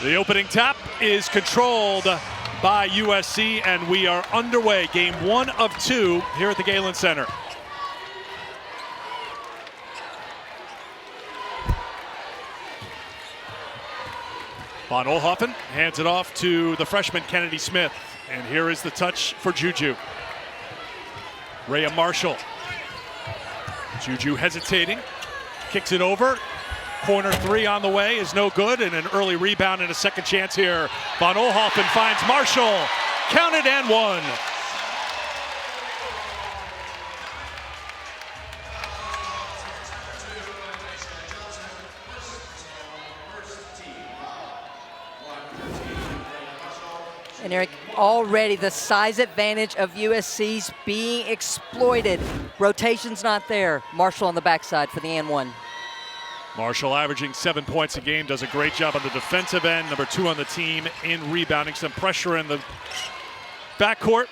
The opening tap is controlled by USC, and we are underway. Game 1 of 2 here at the Galen Center. Von Oelhoffen hands it off to the freshman Kennedy Smith. And here is the touch for Juju. Rhea Marshall. Juju hesitating, kicks it over. Corner 3 on the way is no good, and an early rebound and a second chance here. Von Oelhoffen finds Marshall. Counted and one. And Eric, already the size advantage of USC's being exploited. Rotation's not there. Marshall on the backside for the and one. Marshall averaging 7 points a game, does a great job on the defensive end. Number 2 on the team in rebounding. Some pressure in the backcourt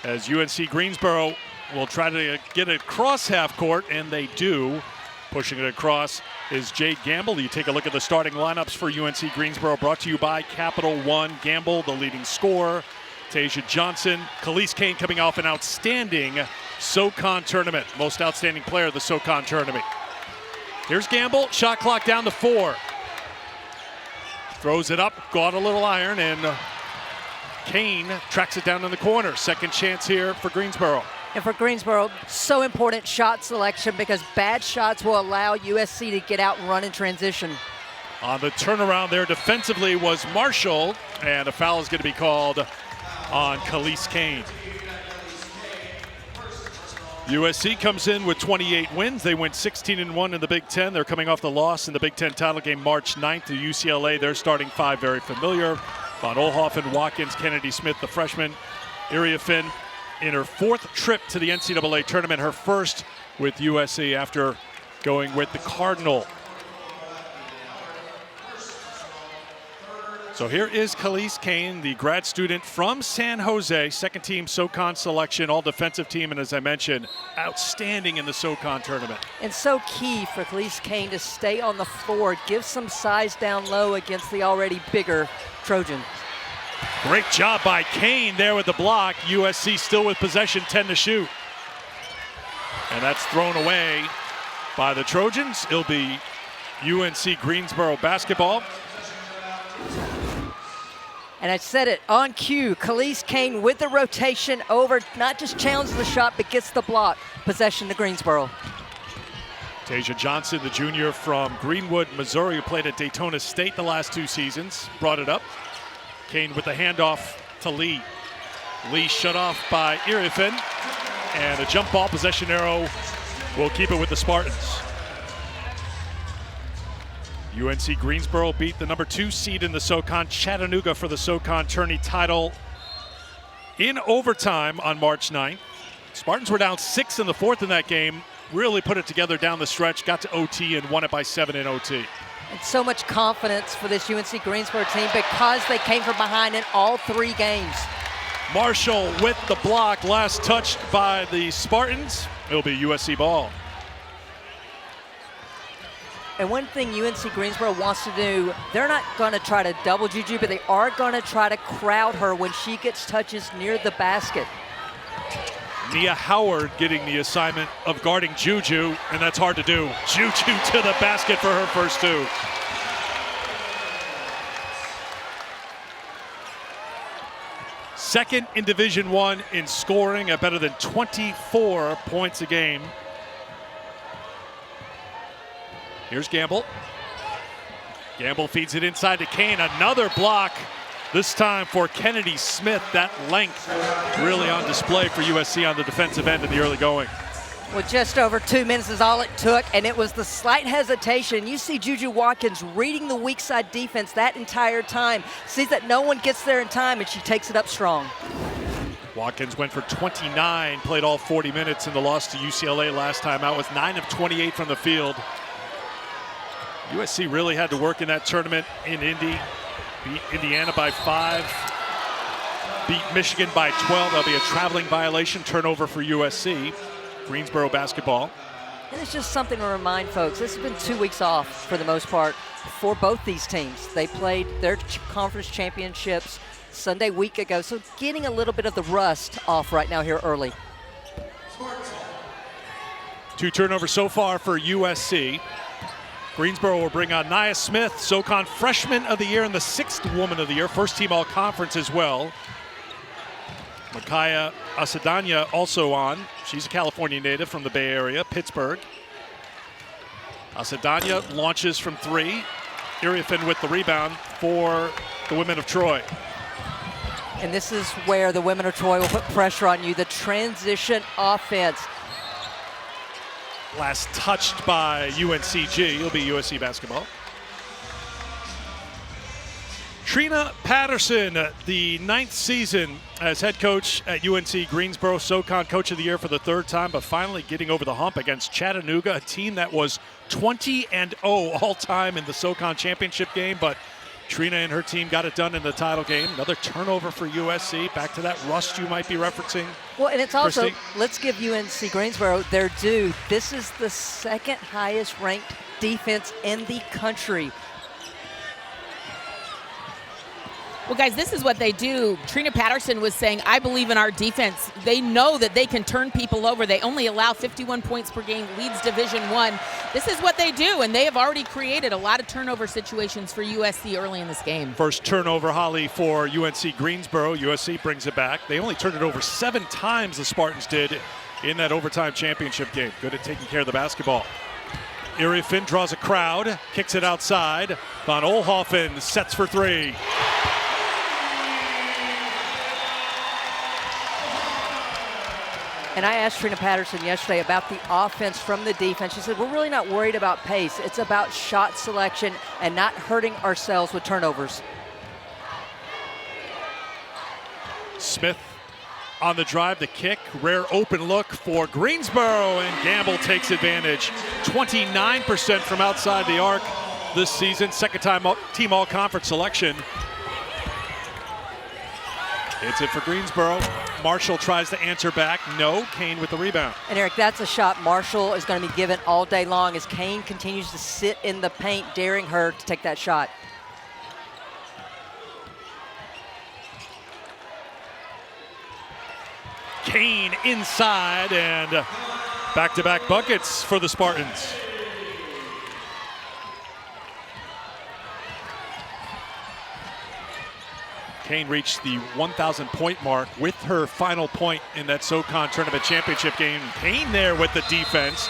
as UNC Greensboro will try to get it across half court, and they do. Pushing it across is Jade Gamble. You take a look at the starting lineups for UNC Greensboro, brought to you by Capital One. Gamble, the leading scorer. Tasia Johnson. Khalees Kane coming off an outstanding SoCon tournament. Most outstanding player of the SoCon tournament. Here's Gamble, shot clock down to 4. Throws it up, got a little iron, and Kane tracks it down in the corner. Second chance here for Greensboro. And for Greensboro, so important shot selection because bad shots will allow USC to get out and run in transition. On the turnaround there defensively was Marshall, and a foul is going to be called on Khalees Kane. USC comes in with 28 wins. They went 16-1 in the Big Ten. They're coming off the loss in the Big Ten title game March 9th to UCLA. Their starting 5 very familiar. Von Oelhoffen, Watkins, Kennedy Smith, the freshman. Iria Finn in her 4th trip to the NCAA tournament, her first with USC after going with the Cardinal. So here is Khalees Kane, the grad student from San Jose, second team SoCon selection, all defensive team, and as I mentioned, outstanding in the SoCon tournament. And so key for Khalees Kane to stay on the floor, give some size down low against the already bigger Trojans. Great job by Kane there with the block. USC still with possession, 10 to shoot. And that's thrown away by the Trojans. It'll be UNC Greensboro basketball. And I said it on cue, Khalees Kane with the rotation over, not just challenges the shot, but gets the block. Possession to Greensboro. Tasia Johnson, the junior from Greenwood, Missouri, who played at Daytona State the last 2 seasons, brought it up. Kane with the handoff to Lee. Lee shut off by Irifin, and a jump ball possession arrow will keep it with the Spartans. UNC Greensboro beat the number 2 seed in the SoCon, Chattanooga, for the SoCon tourney title in overtime on March 9th. Spartans were down 6 in the 4th in that game, really put it together down the stretch, got to OT and won it by 7 in OT. And so much confidence for this UNC Greensboro team because they came from behind in all 3 games. Marshall with the block, last touched by the Spartans. It'll be USC ball. And one thing UNC Greensboro wants to do, they're not going to try to double Juju, but they are going to try to crowd her when she gets touches near the basket. Nia Howard getting the assignment of guarding Juju, and that's hard to do. Juju to the basket for her first 2. Second in Division I in scoring at better than 24 points a game. Here's Gamble. Gamble feeds it inside to Kane. Another block, this time for Kennedy Smith. That length really on display for USC on the defensive end in the early going. Well, just over 2 minutes is all it took, and it was the slight hesitation. You see Juju Watkins reading the weak side defense that entire time. Sees that no one gets there in time, and she takes it up strong. Watkins went for 29, played all 40 minutes in the loss to UCLA last time out with 9 of 28 from the field. USC really had to work in that tournament in Indy. Beat Indiana by 5. Beat Michigan by 12. That'll be a traveling violation, turnover for USC. Greensboro basketball. And it's just something to remind folks. This has been 2 weeks off for the most part for both these teams. They played their conference championships Sunday week ago, so getting a little bit of the rust off right now here early. 2 turnovers so far for USC. Greensboro will bring on Nia Smith, SoCon Freshman of the Year and the 6th Woman of the Year, first team all-conference as well. Makaya Asadanya also on. She's a California native from the Bay Area, Pittsburgh. Asadanya launches from 3. Iriafin with the rebound for the women of Troy. And this is where the women of Troy will put pressure on you, the transition offense. Last touched by UNCG. It'll be USC basketball. Trina Patterson, the 9th season as head coach at UNC Greensboro, SoCon Coach of the Year for the 3rd time, but finally getting over the hump against Chattanooga, a team that was 20-0 all-time in the SoCon championship game, but Trina and her team got it done in the title game. Another turnover for USC. Back to that rust you might be referencing. Well, and it's also, Christy. let's give UNC Greensboro their due. This is the 2nd highest ranked defense in the country. Well, guys, this is what they do. Trina Patterson was saying, I believe in our defense. They know that they can turn people over. They only allow 51 points per game, leads Division I. This is what they do, and they have already created a lot of turnover situations for USC early in this game. First turnover, Holly, for UNC Greensboro. USC brings it back. They only turned it over 7 times, the Spartans did, in that overtime championship game. Good at taking care of the basketball. Iriafin draws a crowd, kicks it outside. Von Oelhoffen sets for 3. And I asked Trina Patterson yesterday about the offense from the defense. She said, we're really not worried about pace. It's about shot selection and not hurting ourselves with turnovers. Smith on the drive, the kick, rare open look for Greensboro, and Gamble takes advantage. 29% from outside the arc this season, 2nd time team all-conference selection. Hits it for Greensboro. Marshall tries to answer back. No. Kane with the rebound. And Eric, that's a shot Marshall is going to be given all day long as Kane continues to sit in the paint, daring her to take that shot. Kane inside, and back-to-back buckets for the Spartans. Kane reached the 1,000-point mark with her final point in that SoCon Tournament Championship game. Kane there with the defense.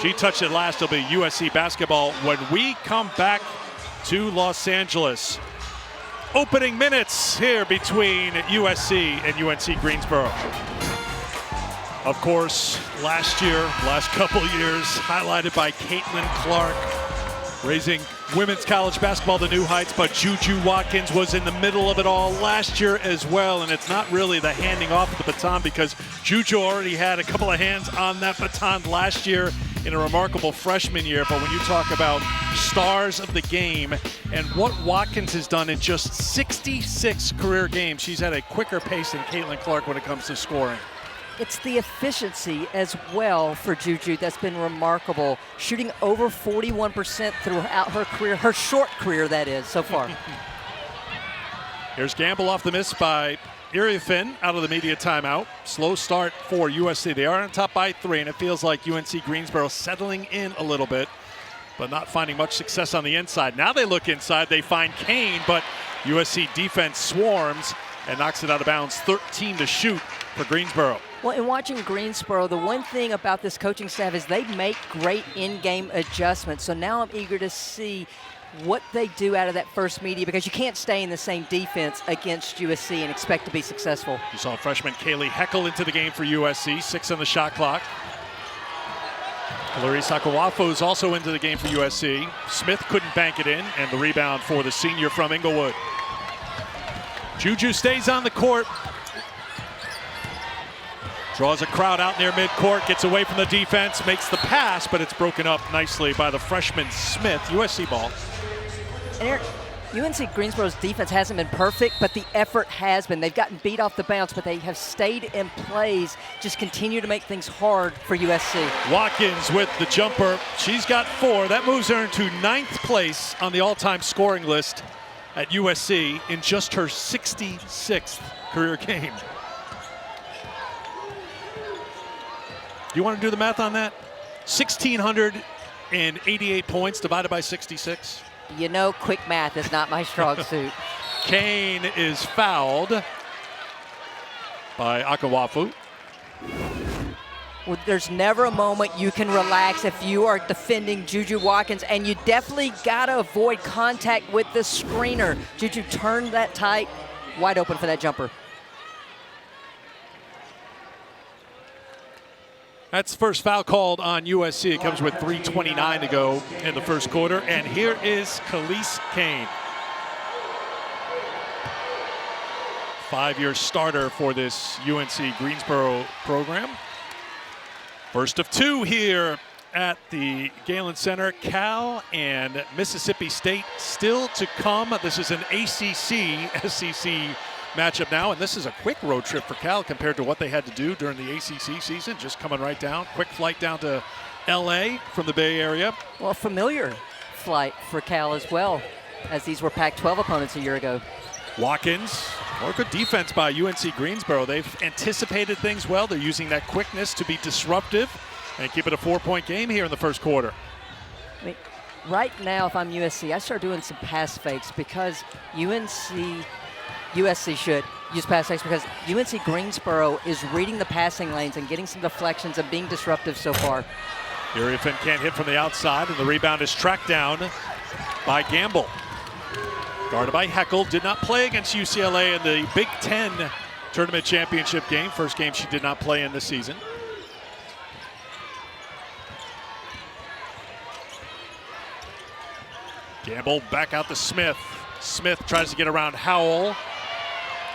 She touched it last. It'll be USC basketball when we come back to Los Angeles. Opening minutes here between USC and UNC Greensboro. Of course, last couple years, highlighted by Caitlin Clark, raising women's college basketball to new heights, but Juju Watkins was in the middle of it all last year as well, and it's not really the handing off of the baton because Juju already had a couple of hands on that baton last year in a remarkable freshman year. But when you talk about stars of the game and what Watkins has done in just 66 career games, she's had a quicker pace than Caitlin Clark when it comes to scoring. It's the efficiency as well for Juju that's been remarkable, shooting over 41% throughout her career, her short career that is, so far. Here's Gamble off the miss by Iriafin out of the media timeout. Slow start for USC. They are on top by 3, and it feels like UNC Greensboro settling in a little bit, but not finding much success on the inside. Now they look inside, they find Kane, but USC defense swarms and knocks it out of bounds. 13 to shoot for Greensboro. Well, in watching Greensboro, the one thing about this coaching staff is they make great in-game adjustments. So now I'm eager to see what they do out of that first media, because you can't stay in the same defense against USC and expect to be successful. You saw freshman Kaylee Heckel into the game for USC, 6 on the shot clock. Clarice Akawafo is also into the game for USC. Smith couldn't bank it in, and the rebound for the senior from Inglewood. Juju stays on the court. Draws a crowd out near midcourt, gets away from the defense, makes the pass, but it's broken up nicely by the freshman Smith. USC ball. And Eric, UNC Greensboro's defense hasn't been perfect, but the effort has been. They've gotten beat off the bounce, but they have stayed in plays, just continue to make things hard for USC. Watkins with the jumper. She's got 4. That moves her into 9th place on the all-time scoring list at USC in just her 66th career game. Do you want to do the math on that? 1,688 points divided by 66. You know, quick math is not my strong suit. Kane is fouled by Akawafu. Well, there's never a moment you can relax if you are defending Juju Watkins, and you definitely got to avoid contact with the screener. Juju turned that tight, wide open for that jumper. That's first foul called on USC. It comes with 3:29 to go in the first quarter. And here is Khalees Kane. 5-year starter for this UNC Greensboro program. First of 2 here at the Galen Center. Cal and Mississippi State still to come. This is an ACC-SEC matchup now, and this is a quick road trip for Cal compared to what they had to do during the ACC season. Just coming right down. Quick flight down to LA from the Bay Area. Well, a familiar flight for Cal as well, as these were Pac-12 opponents a year ago. Watkins, more good defense by UNC Greensboro. They've anticipated things well. They're using that quickness to be disruptive and keep it a 4-point game here in the first quarter. I mean, right now, if I'm USC, I start doing some pass fakes because USC should use pass fakes because UNC Greensboro is reading the passing lanes and getting some deflections and being disruptive so far. Uriafin can't hit from the outside, and the rebound is tracked down by Gamble. Guarded by Heckel, did not play against UCLA in the Big Ten tournament championship game. First game she did not play in this season. Gamble back out to Smith. Smith tries to get around Howell.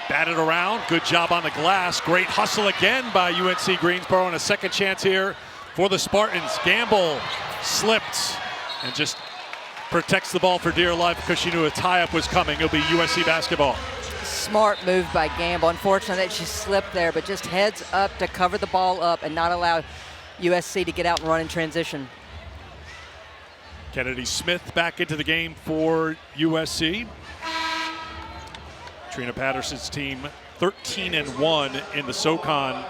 Batted around, good job on the glass. Great hustle again by UNC Greensboro, and a second chance here for the Spartans. Gamble slipped and just protects the ball for dear life because she knew a tie-up was coming. It'll be USC basketball. Smart move by Gamble. Unfortunately that she slipped there, but just heads up to cover the ball up and not allow USC to get out and run in transition. Kennedy Smith back into the game for USC. Trina Patterson's team 13-1 in the SoCon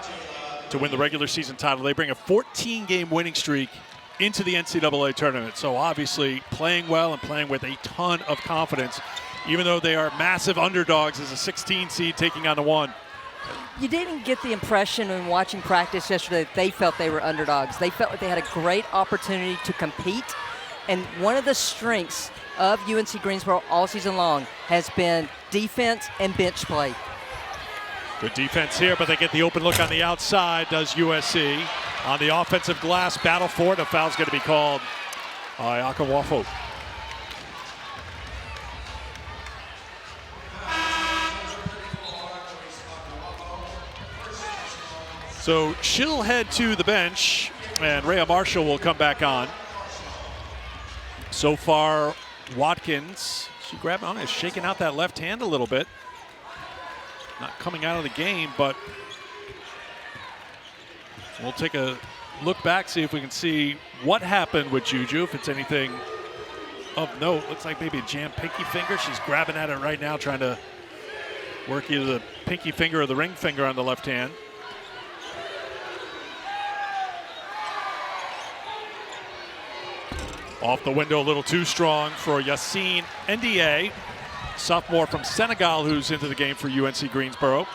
to win the regular season title. They bring a 14-game winning streak into the NCAA tournament. So obviously playing well and playing with a ton of confidence, even though they are massive underdogs as a 16 seed taking on the 1. You didn't get the impression in watching practice yesterday that they felt they were underdogs. They felt like they had a great opportunity to compete. And one of the strengths of UNC Greensboro all season long has been defense and bench play. Good defense here, but they get the open look on the outside, does USC. On the offensive glass, battle for it. A foul's going to be called by Akawafu. So she'll head to the bench, and Rhea Marshall will come back on. So far, Watkins, she grabbed on, is shaking out that left hand a little bit. Not coming out of the game, but we'll take a look back, see if we can see what happened with Juju, if it's anything of note. Looks like maybe a jammed pinky finger. She's grabbing at it right now, trying to work either the pinky finger or the ring finger on the left hand. Off the window a little too strong for Yassine Ndiaye, sophomore from Senegal who's into the game for UNC Greensboro.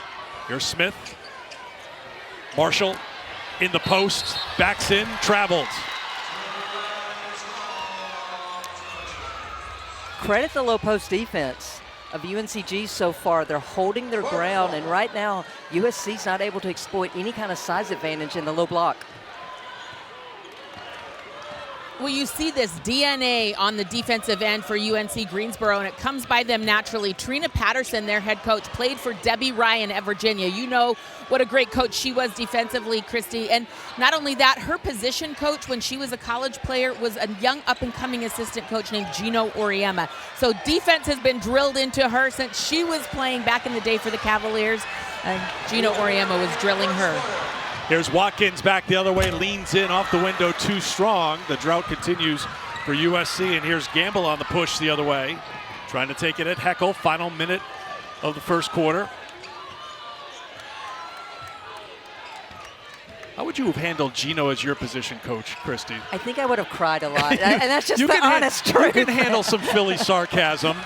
Here's Smith. Marshall in the post, backs in, travels. Credit the low post defense of UNCG so far. They're holding their ground, and right now USC's not able to exploit any kind of size advantage in the low block. Well, you see this DNA on the defensive end for UNC Greensboro, and it comes by them naturally. Trina Patterson, their head coach, played for Debbie Ryan at Virginia. You know what a great coach she was defensively, Christy. And not only that, her position coach when she was a college player was a young up-and-coming assistant coach named Gino Oriema. So defense has been drilled into her since she was playing back in the day for the Cavaliers. And Gino Oriema was drilling her. Here's Watkins back the other way, leans in off the window too strong. The drought continues for USC, and here's Gamble on the push the other way. Trying to take it at Heckel, final minute of the first quarter. How would you have handled Gino as your position coach, Christy? I think I would have cried a lot, and that's just the honest truth. You can handle some Philly sarcasm.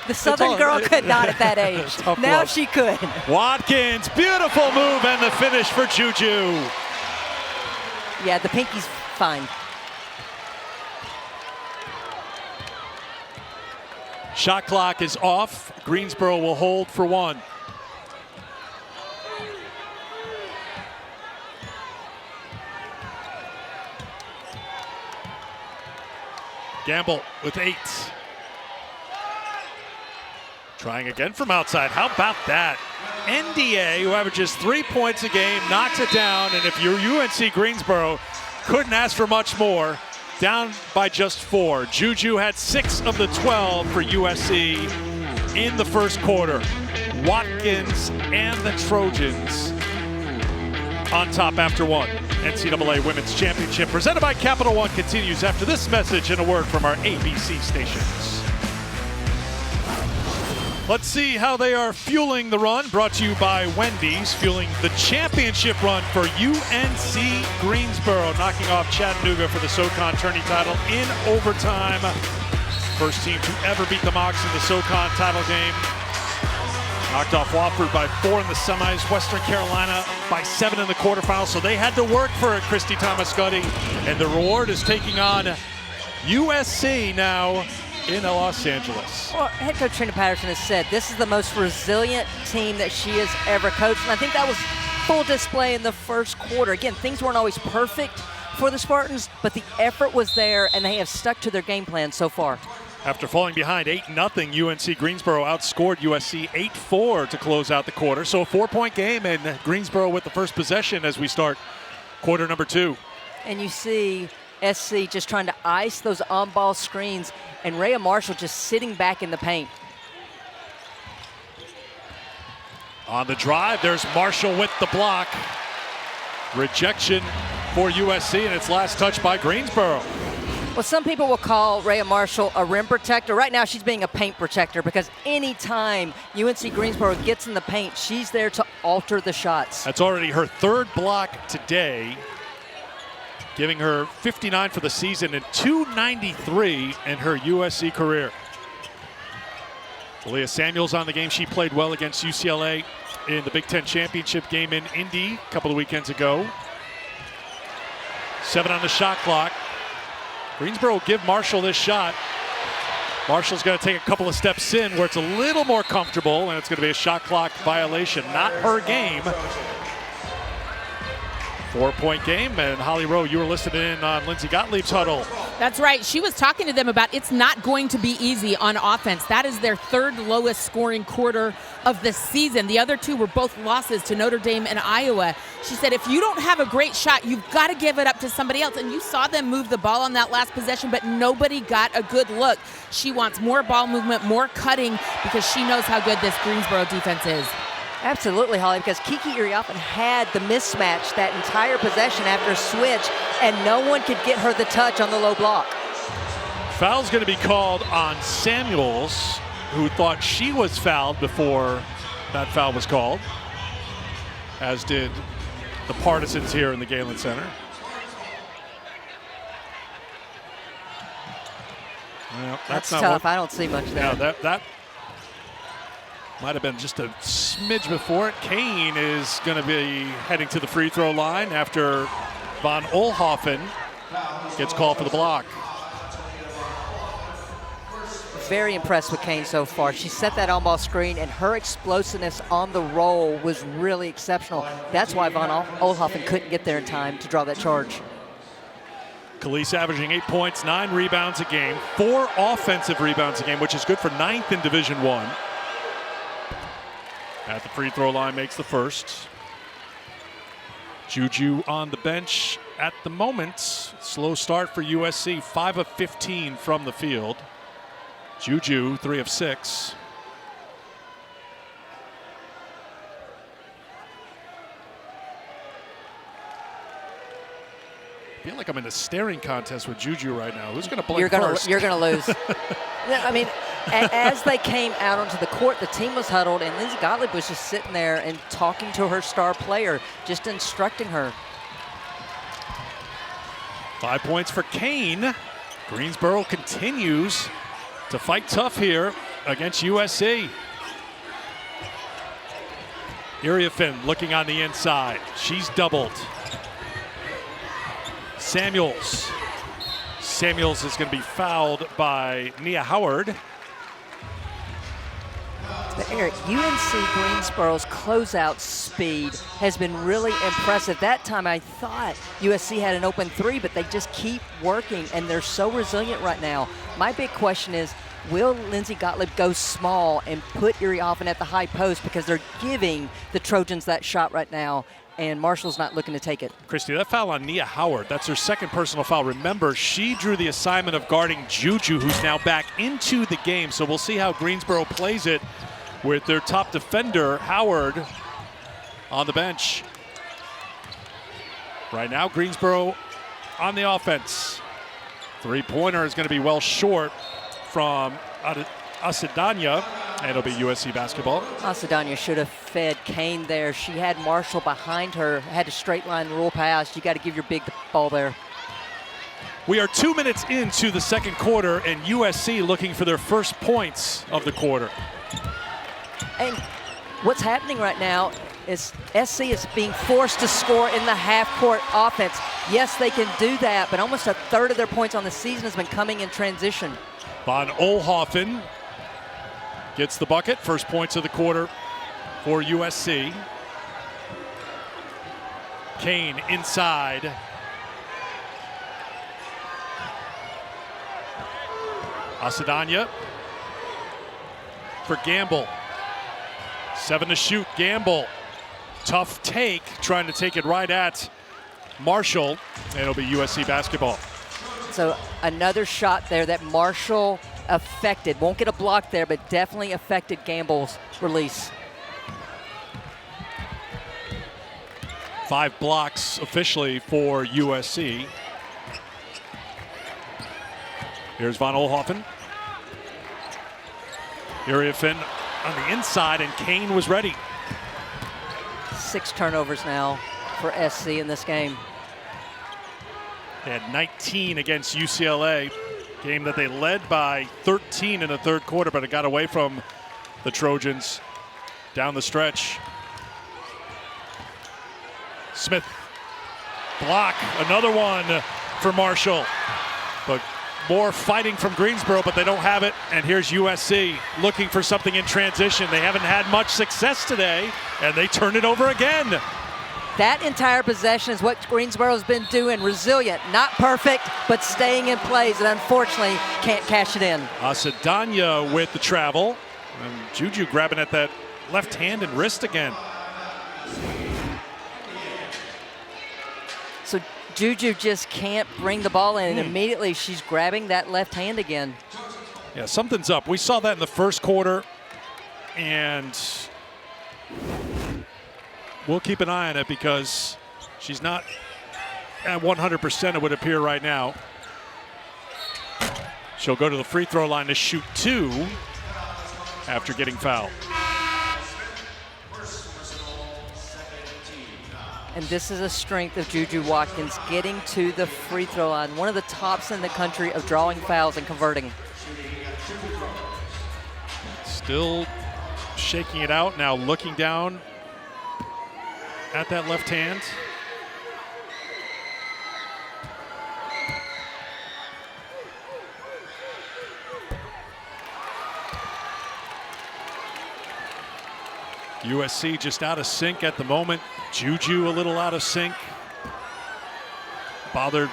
The Southern girl could not at that age. Now love. She could. Watkins, beautiful move, and the finish for Juju. Yeah, the pinky's fine. Shot clock is off. Greensboro will hold for one. Gamble with 8. Trying again from outside. How about that? NDA, who averages 3 points a game, knocks it down. And if you're UNC Greensboro, couldn't ask for much more. Down by just 4. Juju had 6 of the 12 for USC in the first quarter. Watkins and the Trojans on top after one. NCAA Women's Championship presented by Capital One continues after this message and a word from our ABC stations. Let's see how they are fueling the run. Brought to you by Wendy's, fueling the championship run for UNC Greensboro, knocking off Chattanooga for the SoCon tourney title in overtime. First team to ever beat the Mocs in the SoCon title game. Knocked off Wofford by 4 in the semis, Western Carolina by 7 in the quarterfinals, so they had to work for it, Christy Thomas-Gutty. And the reward is taking on USC now in Los Angeles. Well, head coach Trina Patterson has said this is the most resilient team that she has ever coached, and I think that was full display in the first quarter. Again, things weren't always perfect for the Spartans, but the effort was there, and they have stuck to their game plan so far. After falling behind 8-0, UNC Greensboro outscored USC 8-4 to close out the quarter. So a 4-point game, and Greensboro with the first possession as we start quarter number 2. And you see SC just trying to ice those on-ball screens, and Rhea Marshall just sitting back in the paint. On the drive, there's Marshall with the block. Rejection for USC, and it's last touch by Greensboro. Well, some people will call Rhea Marshall a rim protector. Right now, she's being a paint protector because anytime UNC Greensboro gets in the paint, she's there to alter the shots. That's already her 3rd block today, giving her 59 for the season and 293 in her USC career. Leah Samuels on the game. She played well against UCLA in the Big Ten championship game in Indy a couple of weekends ago. 7 on the shot clock. Greensboro will give Marshall this shot. Marshall's going to take a couple of steps in where it's a little more comfortable, and it's going to be a shot clock violation. Not her game. 4-point game, and Holly Rowe, you were listening in on Lindsey Gottlieb's huddle. That's right. She was talking to them about it's not going to be easy on offense. That is their 3rd lowest scoring quarter of the season. The other 2 were both losses to Notre Dame and Iowa. She said, if you don't have a great shot, you've got to give it up to somebody else. And you saw them move the ball on that last possession, but nobody got a good look. She wants more ball movement, more cutting, because she knows how good this Greensboro defense is. Absolutely, Holly, because Kiki Iriafen had the mismatch that entire possession after a switch, and no one could get her the touch on the low block. Foul's going to be called on Samuels, who thought she was fouled before that foul was called, as did the partisans here in the Galen Center. Well, that's not tough. I don't see much there. Yeah, that might have been just a smidge before it. Kane is going to be heading to the free throw line after Von Oelhoffen gets called for the block. Very impressed with Kane so far. She set that on-ball screen, and her explosiveness on the roll was really exceptional. That's why Von Oelhoffen couldn't get there in time to draw that charge. Khalees averaging 8 points, 9 rebounds a game, 4 offensive rebounds a game, which is good for 9th in Division I. At the free throw line, makes the first. Juju on the bench at the moment. Slow start for USC, 5 of 15 from the field. Juju, 3 of 6. I feel like I'm in a staring contest with Juju right now. Who's going to play first? You're going to lose. I mean, as they came out onto the court, the team was huddled, and Lindsey Gottlieb was just sitting there and talking to her star player, just instructing her. 5 points for Kane. Greensboro continues to fight tough here against USC. Iriafin looking on the inside. She's doubled. Samuels is going to be fouled by Nia Howard. But Eric, UNC Greensboro's closeout speed has been really impressive. That time I thought USC had an open 3, but they just keep working, and they're so resilient right now. My big question is, will Lindsey Gottlieb go small and put Iriafin at the high post, because they're giving the Trojans that shot right now, and Marshall's not looking to take it. Christy, that foul on Nia Howard, that's her second personal foul. Remember, she drew the assignment of guarding Juju, who's now back into the game. So we'll see how Greensboro plays it with their top defender, Howard, on the bench. Right now, Greensboro on the offense. Three-pointer is going to be well short from Asadanya, and it'll be USC basketball. Asadanya should have fed Kane there. She had Marshall behind her, had a straight line rule pass. You got to give your big ball there. We are 2 minutes into the second quarter, and USC looking for their first points of the quarter. And what's happening right now is SC is being forced to score in the half-court offense. Yes, they can do that, but almost a third of their points on the season has been coming in transition. Von Oelhoffen gets the bucket. First points of the quarter for USC. Kane inside. Asadanya for Gamble. 7 to shoot, Gamble. Tough take, trying to take it right at Marshall, and it'll be USC basketball. So another shot there that Marshall affected. Won't get a block there, but definitely affected Gamble's release. 5 blocks officially for USC. Here's Von Oelhoffen. Iriafin on the inside, and Kane was ready. 6 turnovers now for SC in this game. They had 19 against UCLA, game that they led by 13 in the third quarter, but it got away from the Trojans down the stretch. Smith, block, another one for Marshall. But more fighting from Greensboro, but they don't have it. And here's USC looking for something in transition. They haven't had much success today, and they turn it over again. That entire possession is what Greensboro's been doing. Resilient, not perfect, but staying in plays, and unfortunately can't cash it in. Asadanya with the travel. And Juju grabbing at that left hand and wrist again. So Juju just can't bring the ball in, and immediately she's grabbing that left hand again. Yeah, something's up. We saw that in the first quarter, and we'll keep an eye on it because she's not at 100%, it would appear right now. She'll go to the free throw line to shoot 2 after getting fouled. And this is a strength of Juju Watkins, getting to the free throw line. One of the tops in the country of drawing fouls and converting. Still shaking it out now, looking down at that left hand. USC just out of sync at the moment. Juju a little out of sync. Bothered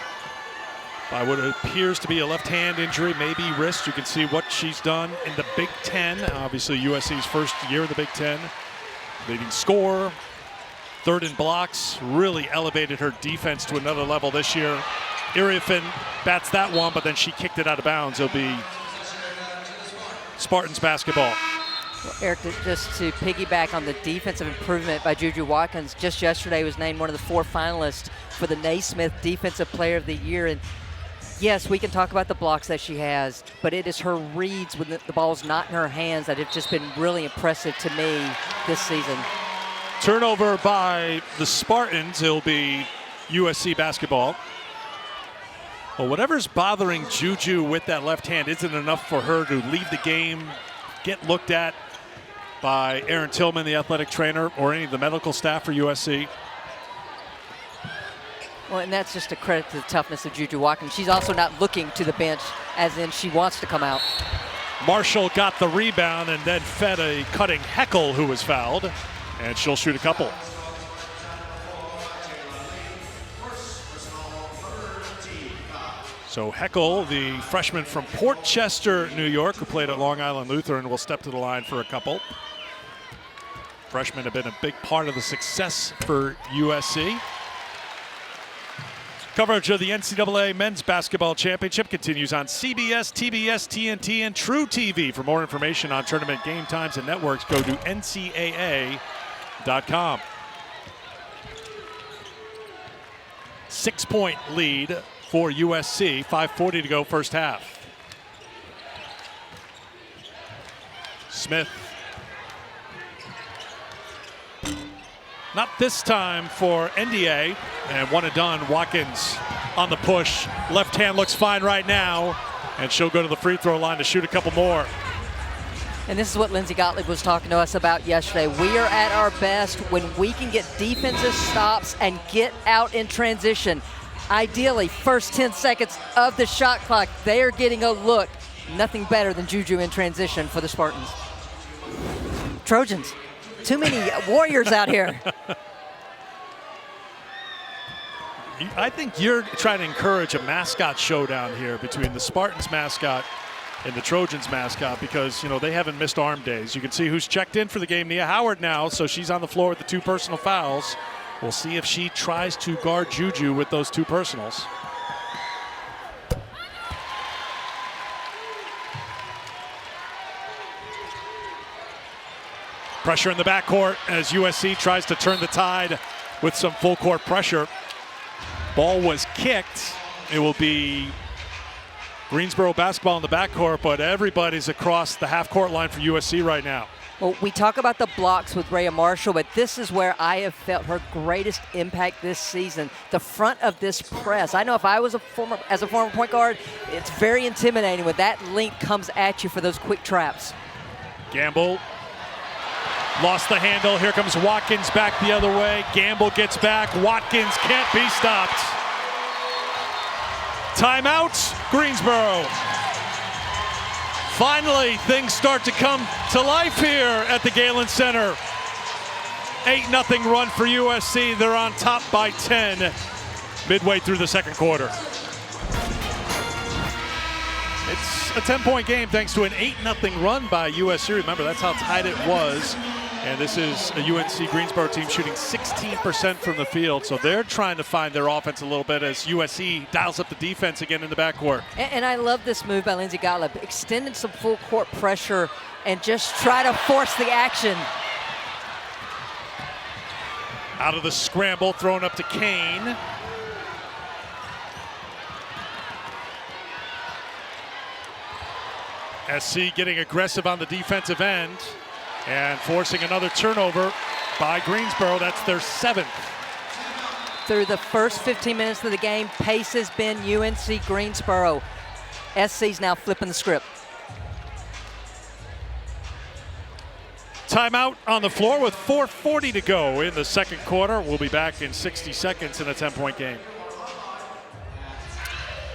by what appears to be a left hand injury, maybe wrist. You can see what she's done in the Big Ten. Obviously, USC's first year in the Big Ten. Leading scorer, third in blocks, really elevated her defense to another level this year. Iriafin bats that one, but then she kicked it out of bounds. It'll be Spartans basketball. Well, Eric, just to piggyback on the defensive improvement by Juju Watkins, just yesterday was named one of the 4 finalists for the Naismith Defensive Player of the Year. And yes, we can talk about the blocks that she has, but it is her reads when the ball's not in her hands that have just been really impressive to me this season. Turnover by the Spartans. It'll be USC basketball. Well, whatever's bothering Juju with that left hand isn't enough for her to leave the game, get looked at by Aaron Tillman, the athletic trainer, or any of the medical staff for USC. Well, and that's just a credit to the toughness of Juju Watkins. She's also not looking to the bench, as in she wants to come out. Marshall got the rebound and then fed a cutting Heckle, who was fouled, and she'll shoot a couple. So Heckle, the freshman from Port Chester, New York, who played at Long Island Lutheran, will step to the line for a couple. Freshmen have been a big part of the success for USC. Coverage of the NCAA Men's Basketball Championship continues on CBS, TBS, TNT, and True TV. For more information on tournament game times and networks, go to ncaa.com. 6-point lead for USC, 5:40 to go first half. Smith. Not this time for NDA, and one and done. Watkins on the push. Left hand looks fine right now, and she'll go to the free throw line to shoot a couple more. And this is what Lindsay Gottlieb was talking to us about yesterday. We are at our best when we can get defensive stops and get out in transition. Ideally, first 10 seconds of the shot clock, they are getting a look. Nothing better than Juju in transition for the Spartans. Trojans. Too many warriors out here. I think you're trying to encourage a mascot showdown here between the Spartans mascot and the Trojans mascot, because, you know, they haven't missed arm days. You can see who's checked in for the game, Nia Howard now, so she's on the floor with the 2 personal fouls. We'll see if she tries to guard Juju with those 2 personals. Pressure in the backcourt as USC tries to turn the tide with some full court pressure. Ball was kicked. It will be Greensboro basketball in the backcourt, but everybody's across the half-court line for USC right now. Well, we talk about the blocks with Rhea Marshall, but this is where I have felt her greatest impact this season. The front of this press. I know if I was as a former point guard, it's very intimidating when that length comes at you for those quick traps. Gamble lost the handle. Here comes Watkins back the other way. Gamble gets back. Watkins can't be stopped. Timeout, Greensboro. Finally, things start to come to life here at the Galen Center. 8-0 run for USC. They're on top by 10 midway through the second quarter. It's a 10-point game thanks to an 8-0 run by USC. Remember, that's how tight it was. And this is a UNC Greensboro team shooting 16% from the field. So they're trying to find their offense a little bit as USC dials up the defense again in the backcourt. And I love this move by Lindsay Gottlieb, extending some full court pressure and just try to force the action. Out of the scramble, thrown up to Kane. SC getting aggressive on the defensive end and forcing another turnover by Greensboro. That's their 7th. Through the first 15 minutes of the game, pace has been UNC Greensboro. SC's now flipping the script. Timeout on the floor with 4:40 to go in the second quarter. We'll be back in 60 seconds in a 10-point game.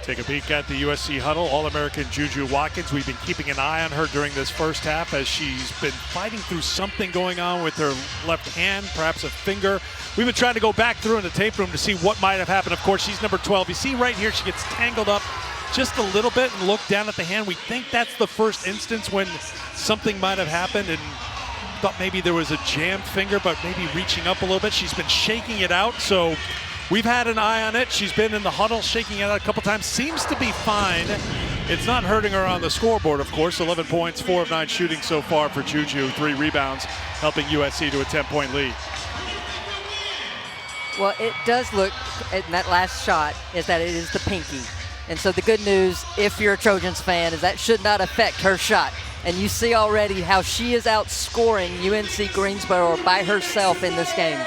Take a peek at the USC huddle. All-American Juju Watkins. We've been keeping an eye on her during this first half as she's been fighting through something going on with her left hand, perhaps a finger. We've been trying to go back through in the tape room to see what might have happened. Of course, she's number 12. You see right here, she gets tangled up just a little bit and look down at the hand. We think that's the first instance when something might have happened and thought maybe there was a jammed finger, but maybe reaching up a little bit. She's been shaking it out, so we've had an eye on it. She's been in the huddle, shaking it out a couple times. Seems to be fine. It's not hurting her on the scoreboard, of course. 11 points, 4 of 9 shooting so far for Juju. 3 rebounds, helping USC to a 10-point lead. Well, it does look, in that last shot, is that it is the pinky. And so the good news, if you're a Trojans fan, is that should not affect her shot. And you see already how she is outscoring UNC Greensboro by herself in this game.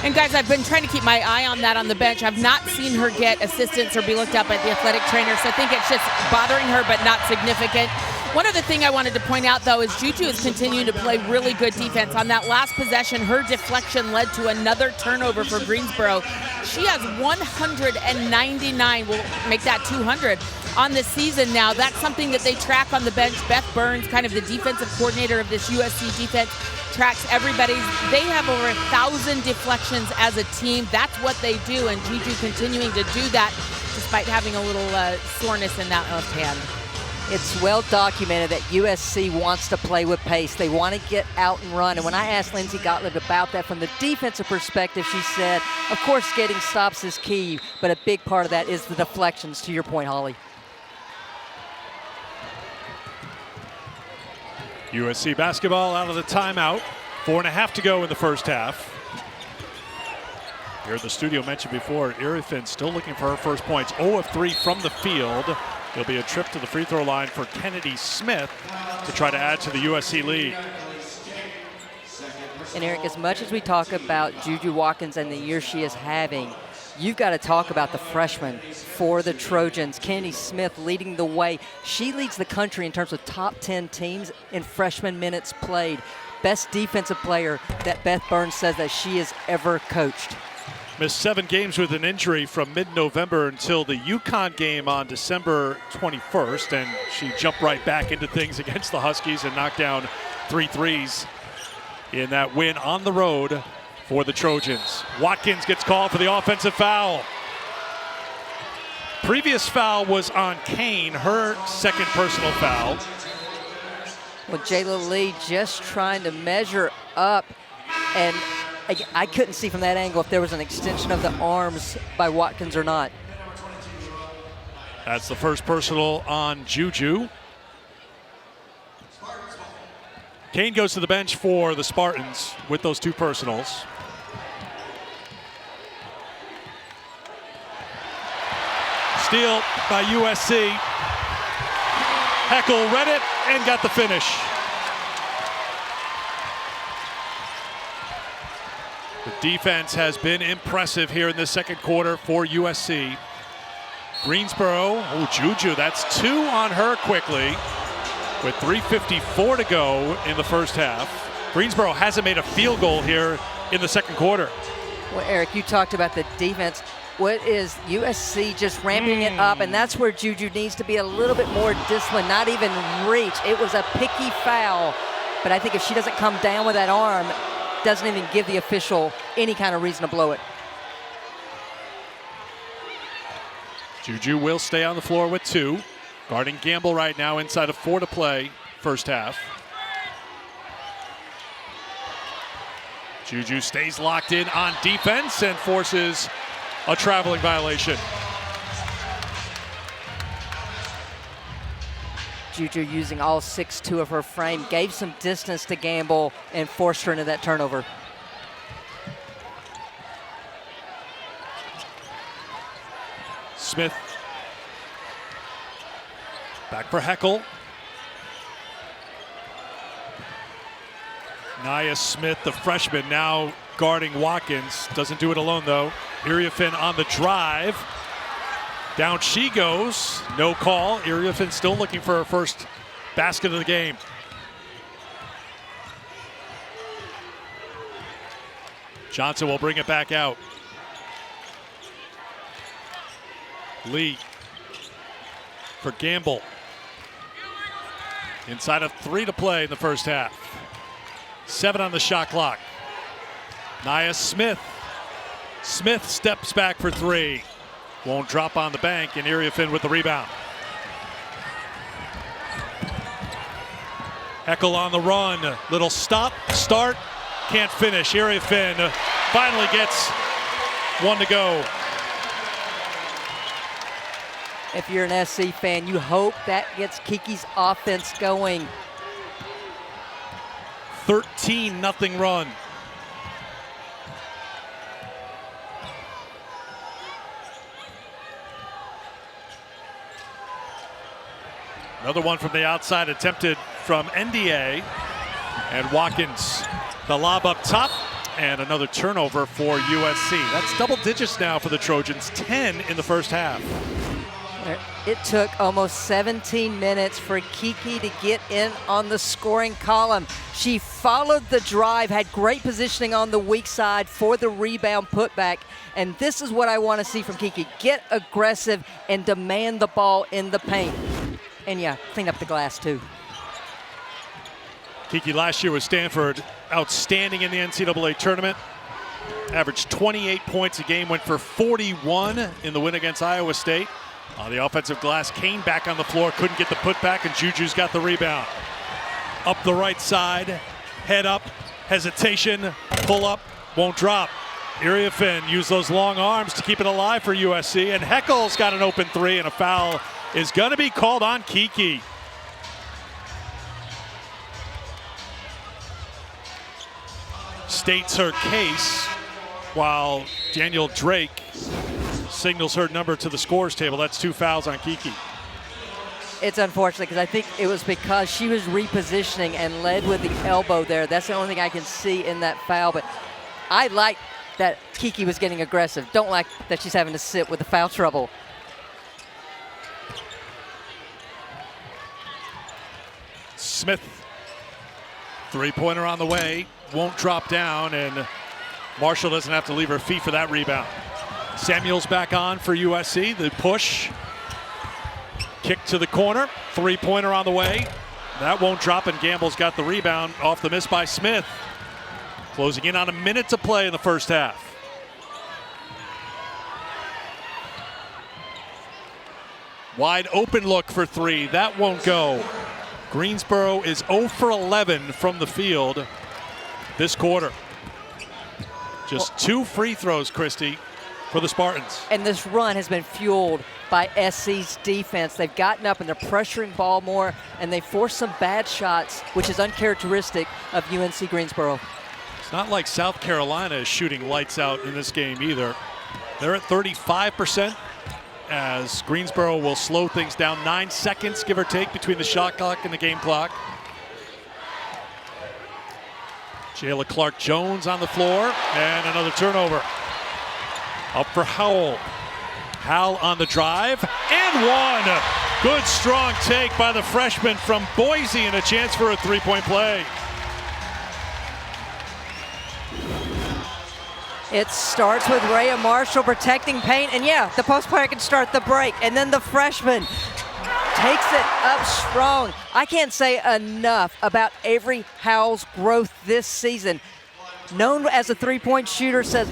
And guys, I've been trying to keep my eye on that on the bench. I've not seen her get assistance or be looked at by the athletic trainer, so I think it's just bothering her, but not significant. One other thing I wanted to point out, though, is Juju is continuing to play really good defense. On that last possession, her deflection led to another turnover for Greensboro. She has 199, we'll make that 200 on the season now. That's something that they track on the bench. Beth Burns, kind of the defensive coordinator of this USC defense, tracks everybody. They have over 1,000 deflections as a team. That's what they do, and Juju continuing to do that despite having a little soreness in that left hand. It's well documented that USC wants to play with pace. They want to get out and run. And when I asked Lindsay Gottlieb about that from the defensive perspective, she said, of course, getting stops is key, but a big part of that is the deflections, to your point, Holly. USC basketball out of the timeout. 4.5 to go in the first half. Here the studio mentioned before, Irifin still looking for her first points. 0 of 3 from the field. There'll be a trip to the free throw line for Kennedy Smith to try to add to the USC lead. And Eric, as much as we talk about Juju Watkins and the year she is having, you've got to talk about the freshman for the Trojans. Kennedy Smith leading the way. She leads the country in terms of top 10 teams in freshman minutes played. Best defensive player that Beth Burns says that she has ever coached. Missed 7 games with an injury from mid-November until the UConn game on December 21st, and she jumped right back into things against the Huskies and knocked down 3 threes in that win on the road for the Trojans. Watkins gets called for the offensive foul. Previous foul was on Kane, her second personal foul. Well, Jayla Lee just trying to measure up, and I couldn't see from that angle if there was an extension of the arms by Watkins or not. That's the first personal on Juju. Kane goes to the bench for the Spartans with those 2 personals. Steal by USC. Heckel read it and got the finish. The defense has been impressive here in the second quarter for USC. Greensboro, Juju, that's 2 on her quickly with 3:54 to go in the first half. Greensboro hasn't made a field goal here in the second quarter. Well, Eric, you talked about the defense. What is USC just ramping it up, and that's where Juju needs to be a little bit more disciplined, not even reach. It was a picky foul, but I think if she doesn't come down with that arm, doesn't even give the official any kind of reason to blow it. Juju will stay on the floor with 2. Guarding Gamble right now inside of 4 to play first half. Juju stays locked in on defense and forces a traveling violation. Juju using all 6'2" of her frame, gave some distance to Gamble and forced her into that turnover. Smith back for Heckel. Nia Smith, the freshman, now guarding Watkins. Doesn't do it alone, though. Iriafin on the drive. Down she goes. No call. Iriafin still looking for her first basket of the game. Johnson will bring it back out. Lee for Gamble. Inside of 3 to play in the first half. 7 on the shot clock. Nia Smith. Smith steps back for 3. Won't drop on the bank, and Iriafin with the rebound. Heckel on the run. Little stop, start, can't finish. Iriafin finally gets 1 to go. If you're an SC fan, you hope that gets Kiki's offense going. 13-0 run. Another one from the outside attempted from NDA. And Watkins, the lob up top, and another turnover for USC. That's double digits now for the Trojans, 10 in the first half. It took almost 17 minutes for Kiki to get in on the scoring column. She followed the drive, had great positioning on the weak side for the rebound putback. And this is what I want to see from Kiki. Get aggressive and demand the ball in the paint. And yeah, clean up the glass too. Kiki last year with Stanford, outstanding in the NCAA tournament. Averaged 28 points a game, went for 41 in the win against Iowa State. On the offensive glass, Kane back on the floor, couldn't get the putback, and Juju's got the rebound. Up the right side, head up, hesitation, pull up, won't drop. Iriafin used those long arms to keep it alive for USC, and Heckel's got an open 3, and a foul is going to be called on Kiki. States her case while Daniel Drake signals her number to the scores table. That's 2 fouls on Kiki. It's unfortunate because I think it was because she was repositioning and led with the elbow there. That's the only thing I can see in that foul. But I like that Kiki was getting aggressive. Don't like that she's having to sit with the foul trouble. Smith, 3-pointer on the way, won't drop down, and Marshall doesn't have to leave her feet for that rebound. Samuels back on for USC. The push, kick to the corner, 3-pointer on the way. That won't drop, and Gamble's got the rebound off the miss by Smith. Closing in on a minute to play in the first half. Wide open look for 3. That won't go. Greensboro is 0 for 11 from the field this quarter. Just 2 free throws, Christy, for the Spartans. And this run has been fueled by SC's defense. They've gotten up and they're pressuring ball more, and they forced some bad shots, which is uncharacteristic of UNC Greensboro. It's not like South Carolina is shooting lights out in this game either. They're at 35%. As Greensboro will slow things down. 9 seconds, give or take, between the shot clock and the game clock. Jayla Clark-Jones on the floor, and another turnover. Up for Howell. Howell on the drive, and 1. Good strong take by the freshman from Boise, and a chance for a 3-point play. It starts with Rhea Marshall protecting paint, and yeah, the post player can start the break, and then the freshman takes it up strong. I can't say enough about Avery Howell's growth this season. Known as a 3-point shooter, says,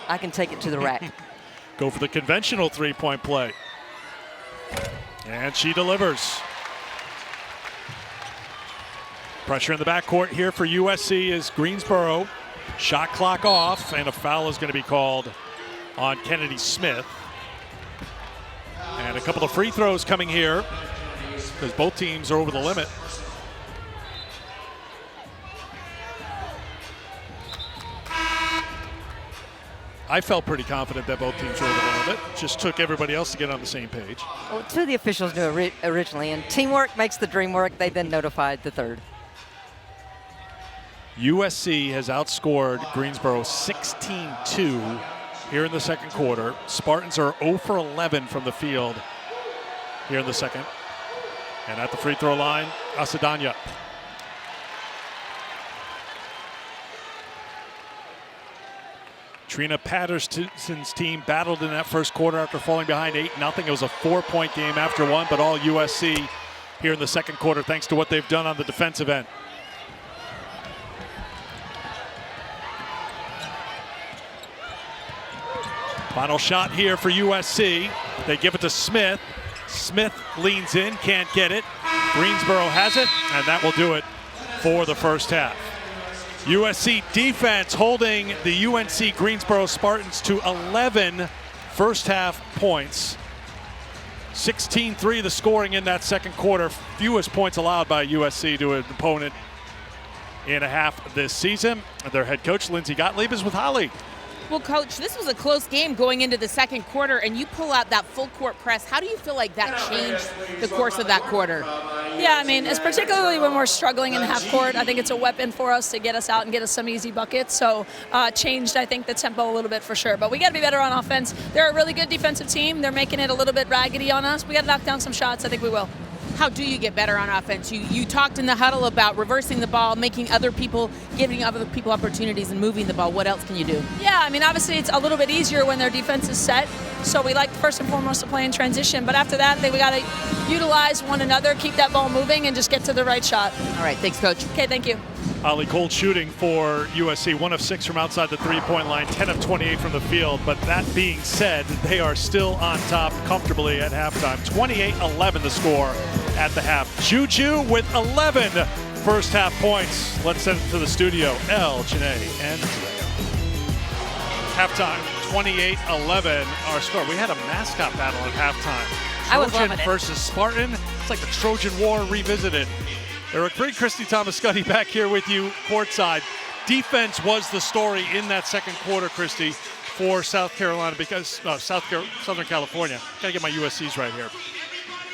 I can take it to the rack. Go for the conventional 3-point play. And she delivers. Pressure in the backcourt here for USC is Greensboro. Shot clock off, and a foul is going to be called on Kennedy Smith. And a couple of free throws coming here because both teams are over the limit. I felt pretty confident that both teams were over the limit. Just took everybody else to get on the same page. Well, 2 of the officials knew originally, and teamwork makes the dream work. They then notified the 3rd. USC has outscored Greensboro 16-2 here in the second quarter. Spartans are 0 for 11 from the field here in the second. And at the free throw line, Asadanya. Trina Patterson's team battled in that first quarter after falling behind 8-0. It was a 4-point game after one, but all USC here in the second quarter thanks to what they've done on the defensive end. Final shot here for USC. They give it to Smith. Smith leans in, can't get it. Greensboro has it, and that will do it for the first half. USC defense holding the UNC Greensboro Spartans to 11 first half points. 16-3 the scoring in that second quarter. Fewest points allowed by USC to an opponent in a half this season. Their head coach, Lindsey Gottlieb, is with Holly. Well, Coach, this was a close game going into the second quarter, and you pull out that full court press. How do you feel like that changed the course of that quarter? Yeah, I mean, it's particularly when we're struggling in half court. I think it's a weapon for us to get us out and get us some easy buckets. So changed, I think, the tempo a little bit for sure. But we got to be better on offense. They're a really good defensive team. They're making it a little bit raggedy on us. We got to knock down some shots. I think we will. How do you get better on offense? You talked in the huddle about reversing the ball, giving other people opportunities and moving the ball. What else can you do? Yeah, I mean, obviously it's a little bit easier when their defense is set. So we like first and foremost to play in transition. But after that, we got to utilize one another, keep that ball moving, and just get to the right shot. All right, thanks, Coach. Okay, thank you. Holly, cold shooting for USC, 1 of 6 from outside the three-point line, 10 of 28 from the field. But that being said, they are still on top comfortably at halftime. 28-11 the score at the half. Juju with 11 first half points. Let's send it to the studio. Janae, and Drea. Halftime, 28-11 our score. We had a mascot battle at halftime. I was Trojan loving it. versus Spartan. It's like the Trojan War revisited. Eric Bree, Christy Thomas-Scuddy back here with you courtside. Defense was the story in that second quarter, Christy, for South Carolina because Southern California. Gotta get my USCs right here.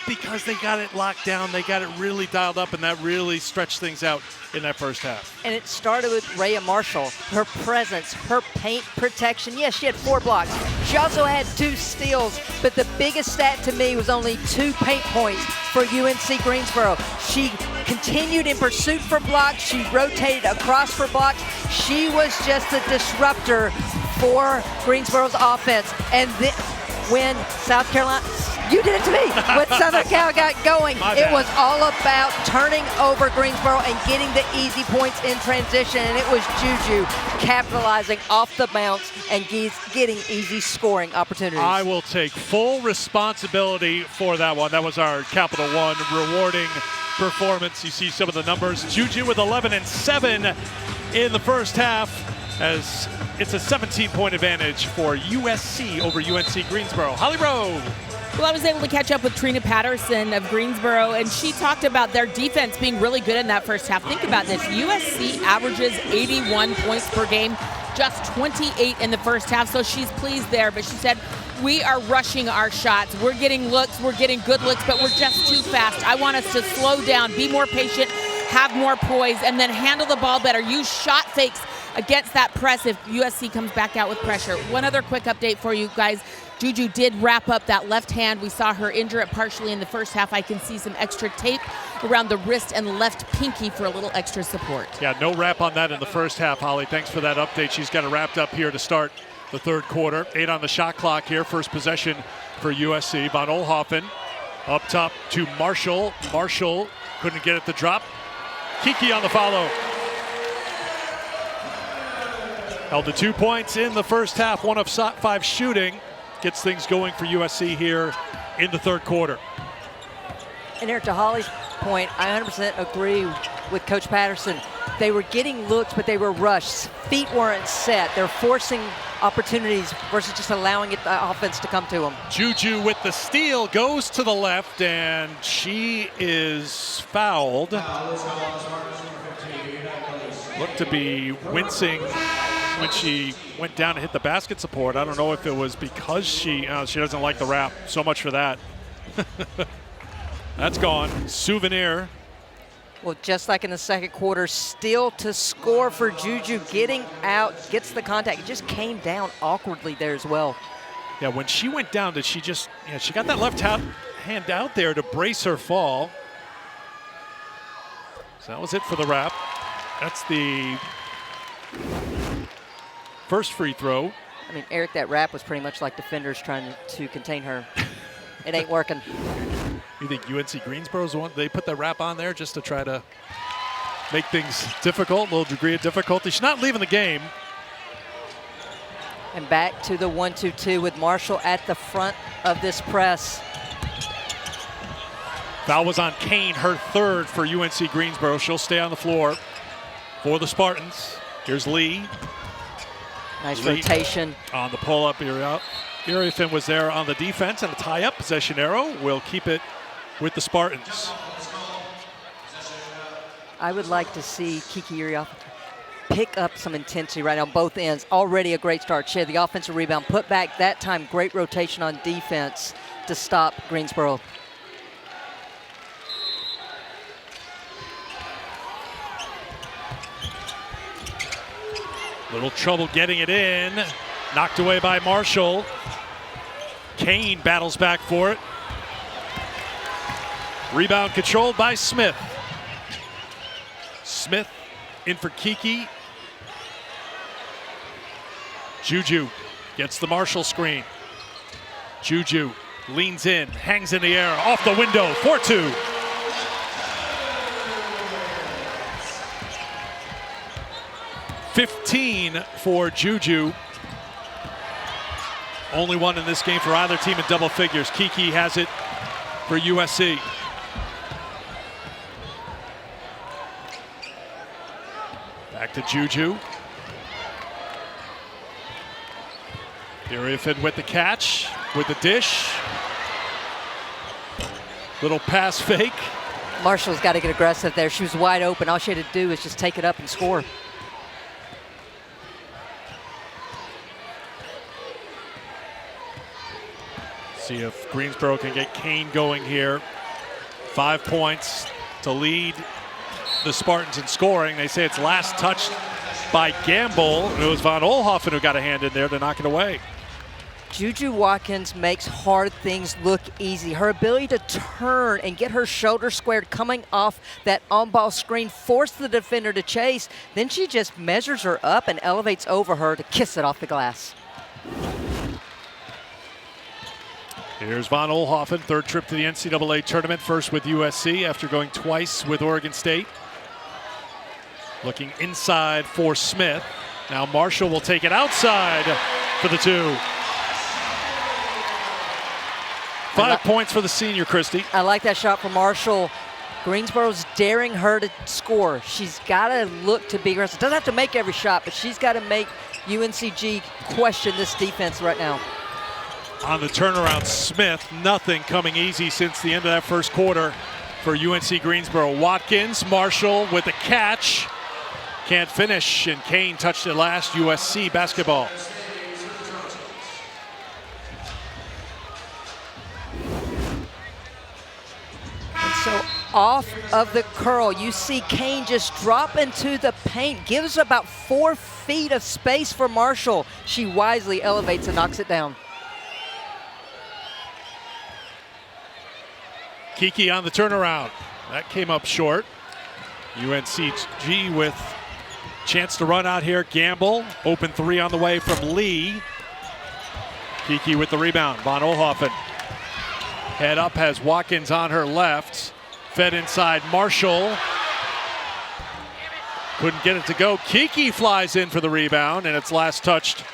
Because they got it locked down, they got it really dialed up, and that really stretched things out in that first half. And it started with Rhea Marshall. Her presence, her paint protection. Yes, she had 4 blocks. She also had 2 steals, but the biggest stat to me was only 2 paint points for UNC Greensboro. She continued in pursuit for blocks. She rotated across for blocks. She was just a disruptor for Greensboro's offense. And when South Carolina, you did it to me. When Southern Cal got going, it was all about turning over Greensboro and getting the easy points in transition. And it was Juju capitalizing off the bounce and getting easy scoring opportunities. I will take full responsibility for that one. That was our Capital One rewarding performance. You see some of the numbers. Juju with 11 and 7 in the first half, as it's a 17-point advantage for USC over UNC Greensboro. Holly Rowe. Well, I was able to catch up with Trina Patterson of Greensboro, and she talked about their defense being really good in that first half. Think about this. USC averages 81 points per game, just 28 in the first half, so she's pleased there. But she said, we are rushing our shots. We're getting looks, we're getting good looks, but we're just too fast. I want us to slow down, be more patient, have more poise, and then handle the ball better. Use shot fakes against that press if USC comes back out with pressure. One other quick update for you guys. Juju did wrap up that left hand. We saw her injure it partially in the first half. I can see some extra tape around the wrist and left pinky for a little extra support. Yeah, no wrap on that in the first half, Holly. Thanks for that update. She's got it wrapped up here to start the third quarter. 8 on the shot clock here. First possession for USC. Von Oelhoffen up top to Marshall. Marshall couldn't get it to drop. Kiki on the follow. Held to 2 points in the first half. 1 of 5 shooting. Gets things going for USC here in the third quarter. And Eric, to Holly's point, I 100% agree with Coach Patterson. They were getting looks, but they were rushed. Feet weren't set. They're forcing opportunities versus just allowing the offense to come to them. Juju with the steal goes to the left, and she is fouled. Looked to be wincing when she went down to hit the basket support. I don't know if it was because she doesn't like the wrap. So much for that. That's gone. Souvenir. Well, just like in the second quarter, still to score for Juju, getting out, gets the contact. It just came down awkwardly there as well. Yeah, when she went down, did she just, she got that left hand out there to brace her fall. So that was it for the wrap. That's the first free throw I mean, Eric, that wrap was pretty much like defenders trying to contain her. It ain't working. You think UNC Greensboro's the one, they put that wrap on there just to try to make things difficult, a little degree of difficulty. She's not leaving the game. And back to the 1-2-2 with Marshall at the front of this press. Foul was on Kane, her third for UNC Greensboro. She'll stay on the floor for the Spartans. Here's Lee. Nice Lee rotation. On the pull-up area. Iriafin was there on the defense, and a tie-up possession arrow will keep it with the Spartans. I would like to see Kiki Iriafin pick up some intensity right on both ends. Already a great start. She had the offensive rebound, put back that time. Great rotation on defense to stop Greensboro. Little trouble getting it in. Knocked away by Marshall. Kane battles back for it. Rebound controlled by Smith. Smith in for Kiki. Juju gets the Marshall screen. Juju leans in, hangs in the air, off the window, 4-2. $15 for Juju. Only one in this game for either team in double figures. Kiki has it for USC. Back to Juju. Iriafin with the catch, with the dish. Little pass fake. Marshall's got to get aggressive there. She was wide open. All she had to do was just take it up and score. See if Greensboro can get Kane going here. 5 points to lead the Spartans in scoring. They say it's last touched by Gamble. It was Von Oelhoffen who got a hand in there to knock it away. Juju Watkins makes hard things look easy. Her ability to turn and get her shoulder squared coming off that on-ball screen forced the defender to chase. Then she just measures her up and elevates over her to kiss it off the glass. Here's Von Oelhoffen, third trip to the NCAA tournament, first with USC after going twice with Oregon State. Looking inside for Smith. Now Marshall will take it outside for the two. 5 points for the senior, Christy. I like that shot from Marshall. Greensboro's daring her to score. She's got to look to be aggressive. Doesn't have to make every shot, but she's got to make UNCG question this defense right now. On the turnaround, Smith, nothing coming easy since the end of that first quarter for UNC Greensboro. Watkins, Marshall with the catch. Can't finish, and Kane touched it last. USC basketball. And so off of the curl, you see Kane just drop into the paint, gives about 4 feet of space for Marshall. She wisely elevates and knocks it down. Kiki on the turnaround. That came up short. UNCG with chance to run out here. Gamble, open three on the way from Lee. Kiki with the rebound. Von Oelhoffen. Head up has Watkins on her left. Fed inside Marshall. Couldn't get it to go. Kiki flies in for the rebound, and it's last touched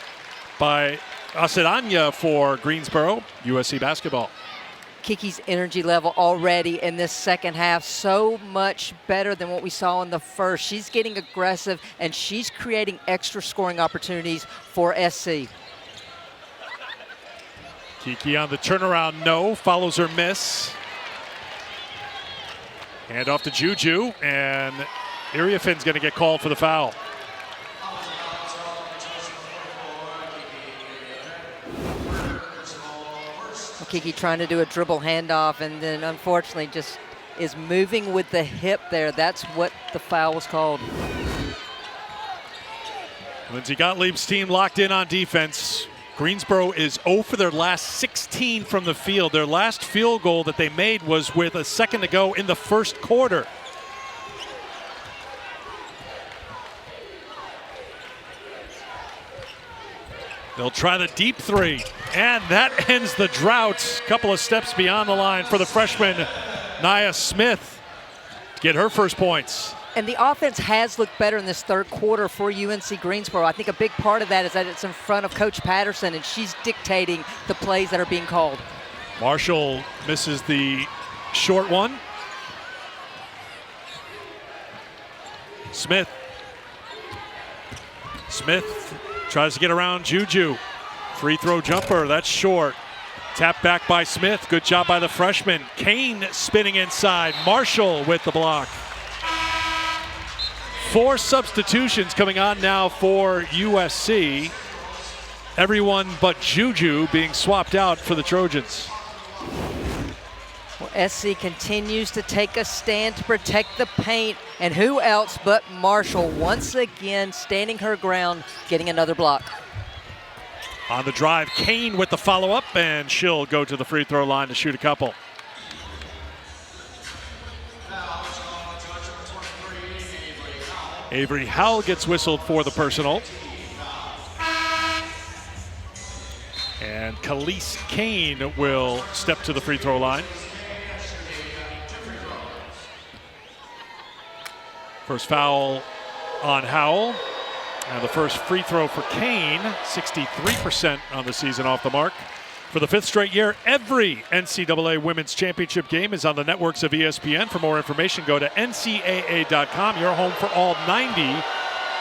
by Asadanya for Greensboro. USC basketball. Kiki's energy level already in this second half so much better than what we saw in the first. She's getting aggressive, and she's creating extra scoring opportunities for SC. Kiki on the turnaround, no. Follows her miss. Hand off to Juju, and Iriafin's going to get called for the foul. Kiki trying to do a dribble handoff, and then unfortunately just is moving with the hip there. That's what the foul was called. Lindsey Gottlieb's team locked in on defense. Greensboro is 0 for their last 16 from the field. Their last field goal that they made was with a second to go in the first quarter. They'll try the deep three, and that ends the drought. Couple of steps beyond the line for the freshman, Nia Smith, to get her first points. And the offense has looked better in this third quarter for UNC Greensboro. I think a big part of that is that it's in front of Coach Patterson, and she's dictating the plays that are being called. Marshall misses the short one. Smith tries to get around Juju. Free throw jumper, that's short. Tap back by Smith, good job by the freshman. Kane spinning inside, Marshall with the block. 4 substitutions coming on now for USC. Everyone but Juju being swapped out for the Trojans. Well, SC continues to take a stand to protect the paint, and who else but Marshall once again standing her ground, getting another block. On the drive, Kane with the follow-up, and she'll go to the free throw line to shoot a couple. Avery Howell gets whistled for the personal. And Khalees Kane will step to the free throw line. First foul on Howell. And the first free throw for Kane, 63% on the season off the mark. For the 5th straight year, every NCAA Women's Championship game is on the networks of ESPN. For more information, go to ncaa.com, your home for all 90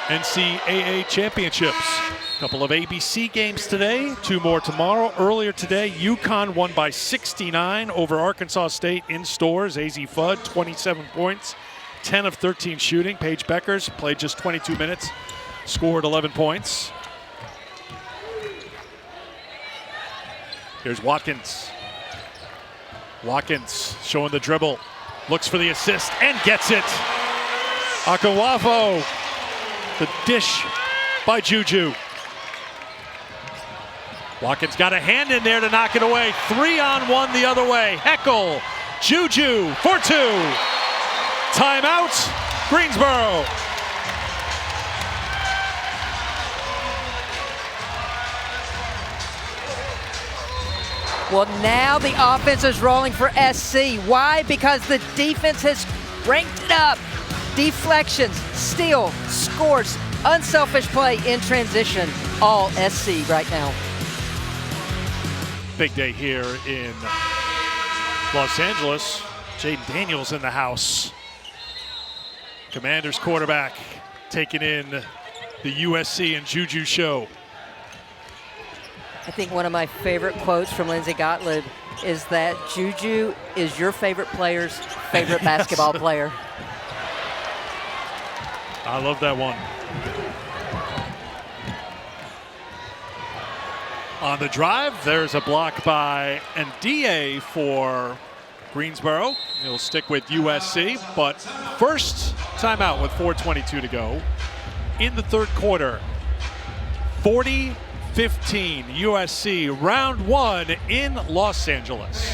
NCAA championships. A couple of ABC games today, 2 more tomorrow. Earlier today, UConn won by 69 over Arkansas State in stores. AZ Fudd, 27 points, 10 of 13 shooting. Paige Beckers played just 22 minutes, scored 11 points. Here's Watkins. Watkins showing the dribble, looks for the assist and gets it. Akawafo, the dish by Juju. Watkins got a hand in there to knock it away. 3-on-1 the other way. Heckel, Juju for 2. Timeout, Greensboro. Well, now the offense is rolling for SC. Why? Because the defense has ranked it up. Deflections, steal, scores, unselfish play in transition. All SC right now. Big day here in Los Angeles. Jaden Daniels in the house. Commanders quarterback taking in the USC and Juju show. I think one of my favorite quotes from Lindsay Gottlieb is that Juju is your favorite player's favorite basketball player. I love that one. On the drive, there's a block by Ndie for Greensboro. He'll stick with USC, but first timeout with 4:22 to go in the third quarter. 40-15 USC, round 1 in Los Angeles.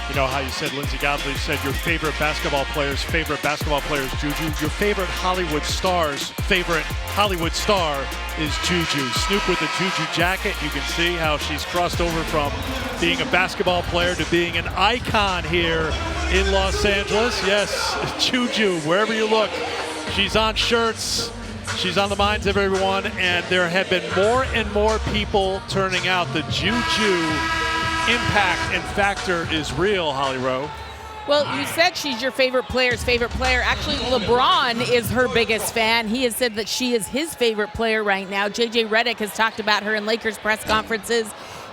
You know how you said Lindsay Gottlieb said your favorite basketball player's favorite basketball player is Juju? Your favorite Hollywood star's favorite Hollywood star is Juju. Snoop with the Juju jacket. You can see how she's crossed over from being a basketball player to being an icon here in Los Angeles. Yes, Juju, wherever you look, she's on shirts. She's on the minds of everyone, and there have been more and more people turning out. The Juju impact and factor is real, Holly Rowe. Well, you said she's your favorite player's favorite player. Actually, LeBron is her biggest fan. He has said that she is his favorite player right now. JJ Redick has talked about her in Lakers press conferences.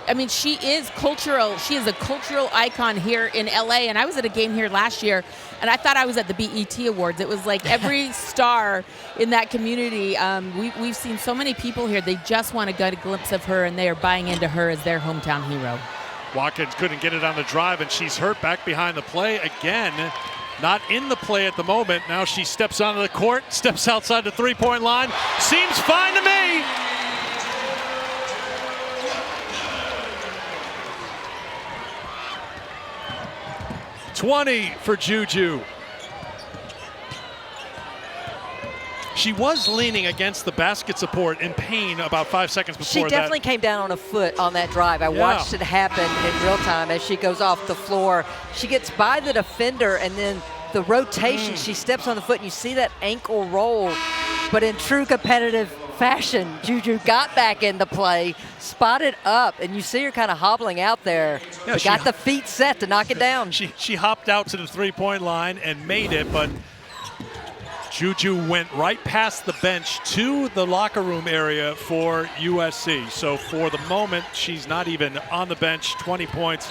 I mean, she is cultural. She is a cultural icon here in LA. And I was at a game here last year, and I thought I was at the BET Awards. It was like every star in that community. We've seen so many people here. They just want to get a glimpse of her, and they are buying into her as their hometown hero. Watkins couldn't get it on the drive, and she's hurt back behind the play again. Not in the play at the moment. Now she steps onto the court, steps outside the three-point line. Seems fine to me. $20 for Juju. She was leaning against the basket support in pain about 5 seconds before that. She definitely came down on a foot on that drive. I watched it happen in real time as she goes off the floor. She gets by the defender, and then the rotation, she steps on the foot, and you see that ankle roll. But in true competitive fashion, Juju got back into play, spotted up, and you see her kind of hobbling out there. Yeah, but got the feet set to knock it down. She hopped out to the three-point line and made it, but Juju went right past the bench to the locker room area for USC. So for the moment, she's not even on the bench. 20 points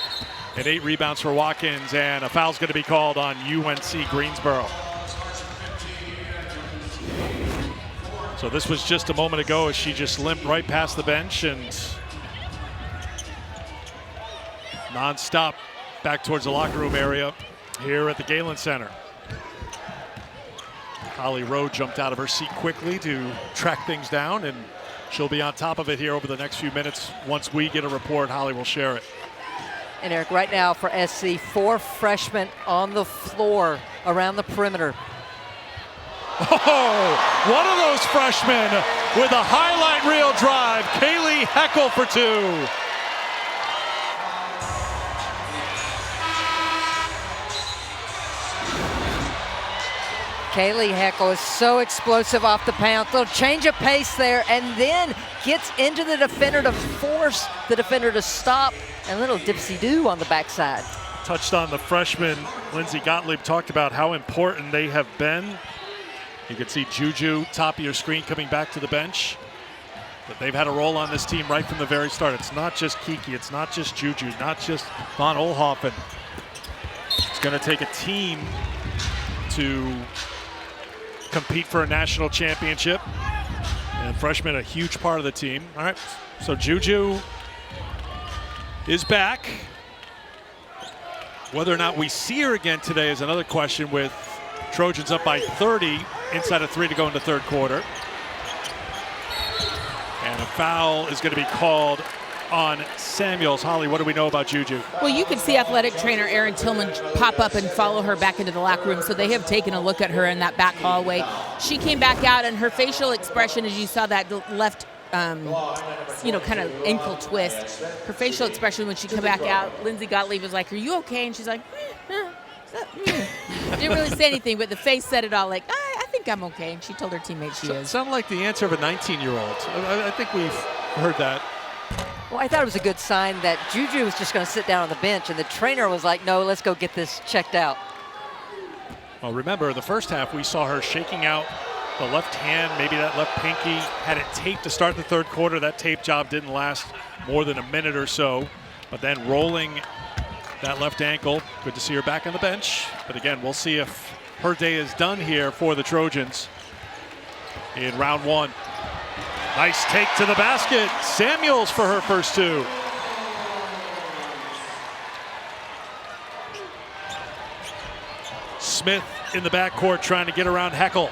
and 8 rebounds for Watkins, and a foul's going to be called on UNC Greensboro. So this was just a moment ago as she just limped right past the bench and non-stop back towards the locker room area here at the Galen Center. Holly Rowe jumped out of her seat quickly to track things down, and she'll be on top of it here over the next few minutes. Once we get a report, Holly will share it. And Eric, right now for SC, 4 freshmen on the floor around the perimeter. Oh, one of those freshmen with a highlight reel drive. Kaylee Heckel for 2. Kaylee Heckel is so explosive off the pound. Little change of pace there, and then gets into the defender to force the defender to stop. And a little dipsy-do on the backside. Touched on the freshman. Lindsay Gottlieb talked about how important they have been. You can see Juju, top of your screen, coming back to the bench. But they've had a role on this team right from the very start. It's not just Kiki, it's not just Juju, not just Von Olhoffen. It's going to take a team to compete for a national championship. And freshmen, a huge part of the team. All right, so Juju is back. Whether or not we see her again today is another question, with Trojans up by 30, inside of 3 to go into third quarter. And a foul is going to be called on Samuels. Holly, what do we know about Juju? Well, you could see athletic trainer Erin Tillman pop up and follow her back into the locker room, so they have taken a look at her in that back hallway. She came back out, and her facial expression, as you saw that left kind of ankle twist, her facial expression when she came back out, Lindsay Gottlieb was like, "Are you okay?" And she's like, didn't really say anything, but the face said it all, like, I think I'm okay. And she told her teammates she is. Sounded like the answer of a 19-year-old. I think we've heard that. Well, I thought it was a good sign that Juju was just going to sit down on the bench, and the trainer was like, no, let's go get this checked out. Well, remember, the first half, we saw her shaking out the left hand, maybe that left pinky, had it taped to start the third quarter. That tape job didn't last more than a minute or so, but then rolling that left ankle. Good to see her back on the bench. But again, we'll see if her day is done here for the Trojans in round 1. Nice take to the basket. Samuels for her first 2. Smith in the backcourt trying to get around Heckel.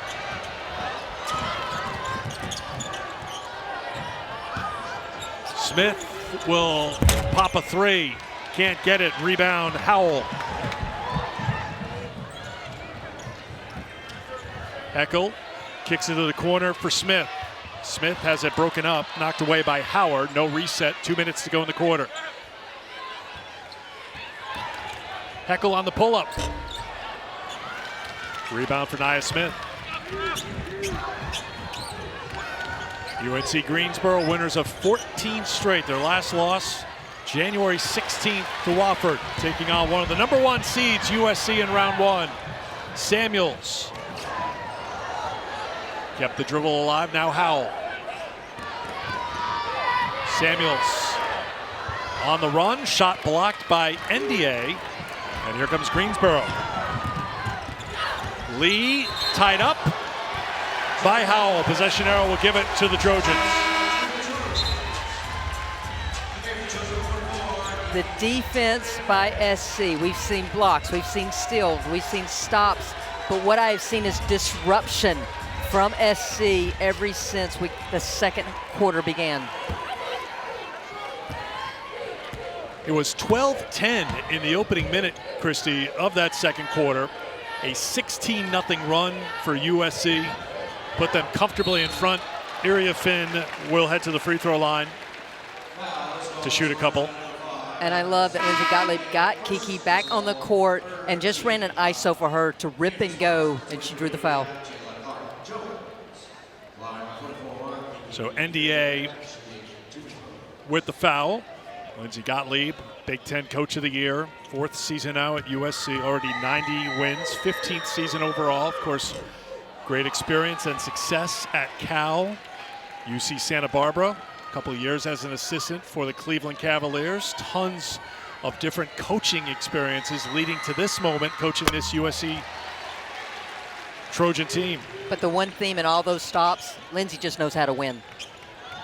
Smith will pop a 3. Can't get it. Rebound, Howell. Heckel kicks into the corner for Smith. Smith has it broken up, knocked away by Howard. No reset, 2 minutes to go in the quarter. Heckel on the pull-up. Rebound for Nia Smith. UNC Greensboro, winners of 14 straight. Their last loss, January 16th to Wofford, taking on one of the number 1 seeds, USC, in round 1. Samuels kept the dribble alive, now Howell. Samuels on the run, shot blocked by NDA, and here comes Greensboro. Lee tied up by Howell. Possession arrow will give it to the Trojans. The defense by SC, we've seen blocks, we've seen steals, we've seen stops, but what I've seen is disruption from SC ever since the second quarter began. It was 12-10 in the opening minute, Christy, of that second quarter. A 16-0 run for USC. put them comfortably in front. Iria Finn will head to the free throw line to shoot a couple. And I love that Lindsay Gottlieb got Kiki back on the court and just ran an ISO for her to rip and go, and she drew the foul. So NDA with the foul. Lindsay Gottlieb, Big Ten Coach of the Year, 4th season now at USC, already 90 wins, 15th season overall. Of course, great experience and success at Cal, UC Santa Barbara, a couple of years as an assistant for the Cleveland Cavaliers. Tons of different coaching experiences leading to this moment, coaching this USC Trojan team. But the one theme in all those stops, Lindsay just knows how to win.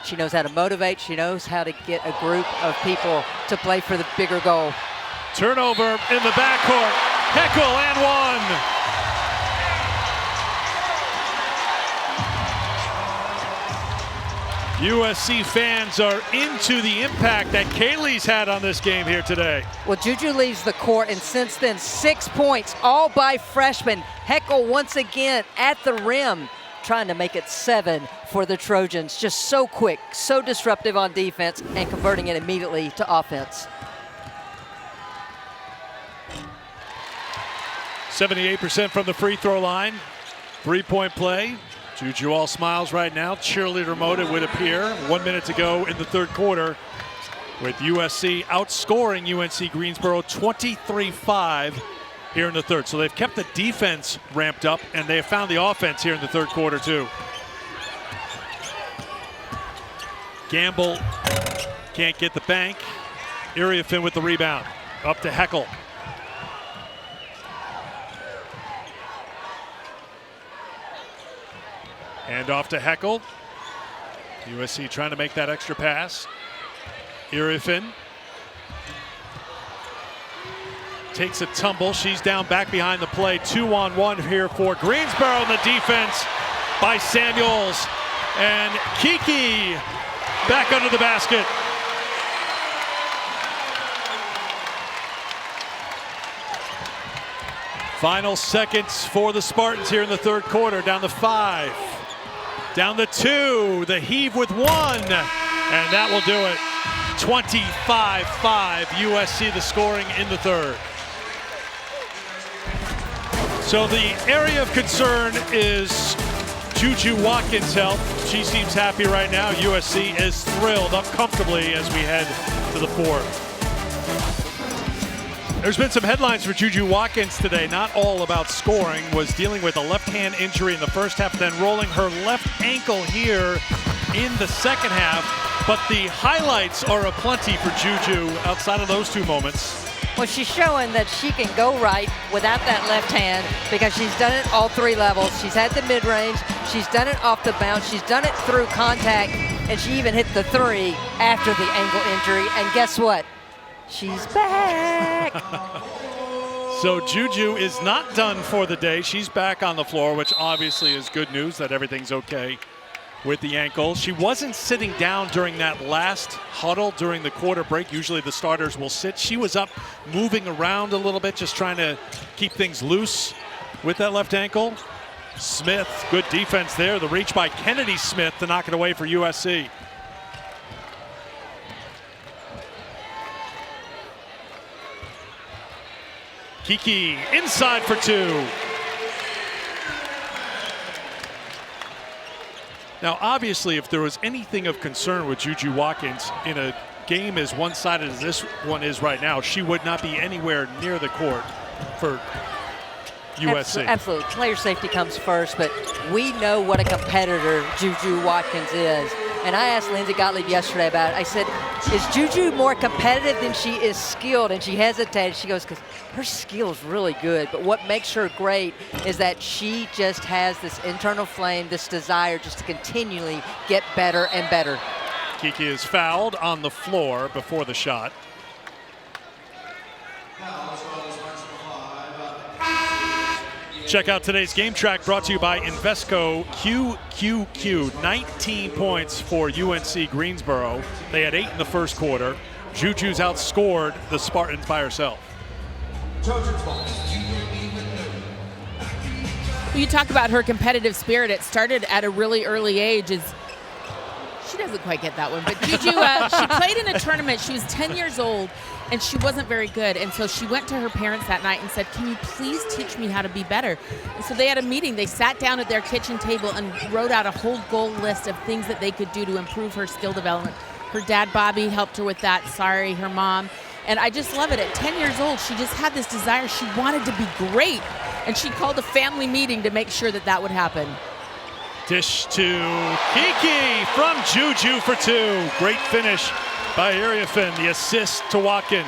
She knows how to motivate. She knows how to get a group of people to play for the bigger goal. Turnover in the backcourt. Heckel and one. USC fans are into the impact that Kaylee's had on this game here today. Well, Juju leaves the court, and since then, 6 points, all by freshmen. Heckel once again at the rim, trying to make it 7 for the Trojans. Just so quick, so disruptive on defense, and converting it immediately to offense. 78% from the free throw line. 3-point play. Juju all smiles right now. Cheerleader mode, it would appear. 1 minute to go in the third quarter, with USC outscoring UNC Greensboro 23-5 here in the third. So they've kept the defense ramped up, and they have found the offense here in the third quarter too. Gamble can't get the bank. Iria Finn with the rebound. Up to Heckel. Hand off to Heckel. USC trying to make that extra pass. Iria Finn takes a tumble. She's down back behind the play. 2-on-1 here for Greensboro. The defense by Samuels. And Kiki back under the basket. Final seconds for the Spartans here in the third quarter. Down to 5. Down to 2. The heave with 1. And that will do it. 25-5. USC the scoring in the third. So the area of concern is Juju Watkins' health. She seems happy right now. USC is thrilled, up comfortably as we head to the fourth. There's been some headlines for Juju Watkins today, not all about scoring. Was dealing with a left hand injury in the first half, then rolling her left ankle here in the second half. But the highlights are aplenty for Juju outside of those 2 moments. Well, she's showing that she can go right without that left hand, because she's done it all 3 levels. She's had the mid-range, she's done it off the bounce, she's done it through contact, and she even hit the 3 after the ankle injury. And guess what? She's back. So Juju is not done for the day. She's back on the floor, which obviously is good news that everything's okay with the ankle. She wasn't sitting down during that last huddle during the quarter break. Usually the starters will sit. She was up moving around a little bit, just trying to keep things loose with that left ankle. Smith, good defense there. The reach by Kennedy Smith to knock it away for USC. Kiki inside for 2. Now, obviously, if there was anything of concern with Juju Watkins in a game as one-sided as this one is right now, she would not be anywhere near the court for USC. Absolutely. Player safety comes first, but we know what a competitor Juju Watkins is. And I asked Lindsay Gottlieb yesterday about it. I said, is Juju more competitive than she is skilled? And she hesitated. She goes, because her skill is really good. But what makes her great is that she just has this internal flame, this desire just to continually get better and better. Kiki is fouled on the floor before the shot. Check out today's game track, brought to you by Invesco QQQ. 19 points for UNC Greensboro. They had 8 in the first quarter. Juju's outscored the Spartans by herself. You talk about her competitive spirit. It started at a really early age. She doesn't quite get that one, but Juju, she played in a tournament. She was 10 years old, and she wasn't very good. And so she went to her parents that night and said, "Can you please teach me how to be better?" And so they had a meeting. They sat down at their kitchen table and wrote out a whole goal list of things that they could do to improve her skill development. Her dad, Bobby, helped her with that. Sorry, her mom. And I just love it. At 10 years old, she just had this desire. She wanted to be great. And she called a family meeting to make sure that that would happen. Dish to Kiki from Juju for two. Great finish by Ariafin, the assist to Watkins.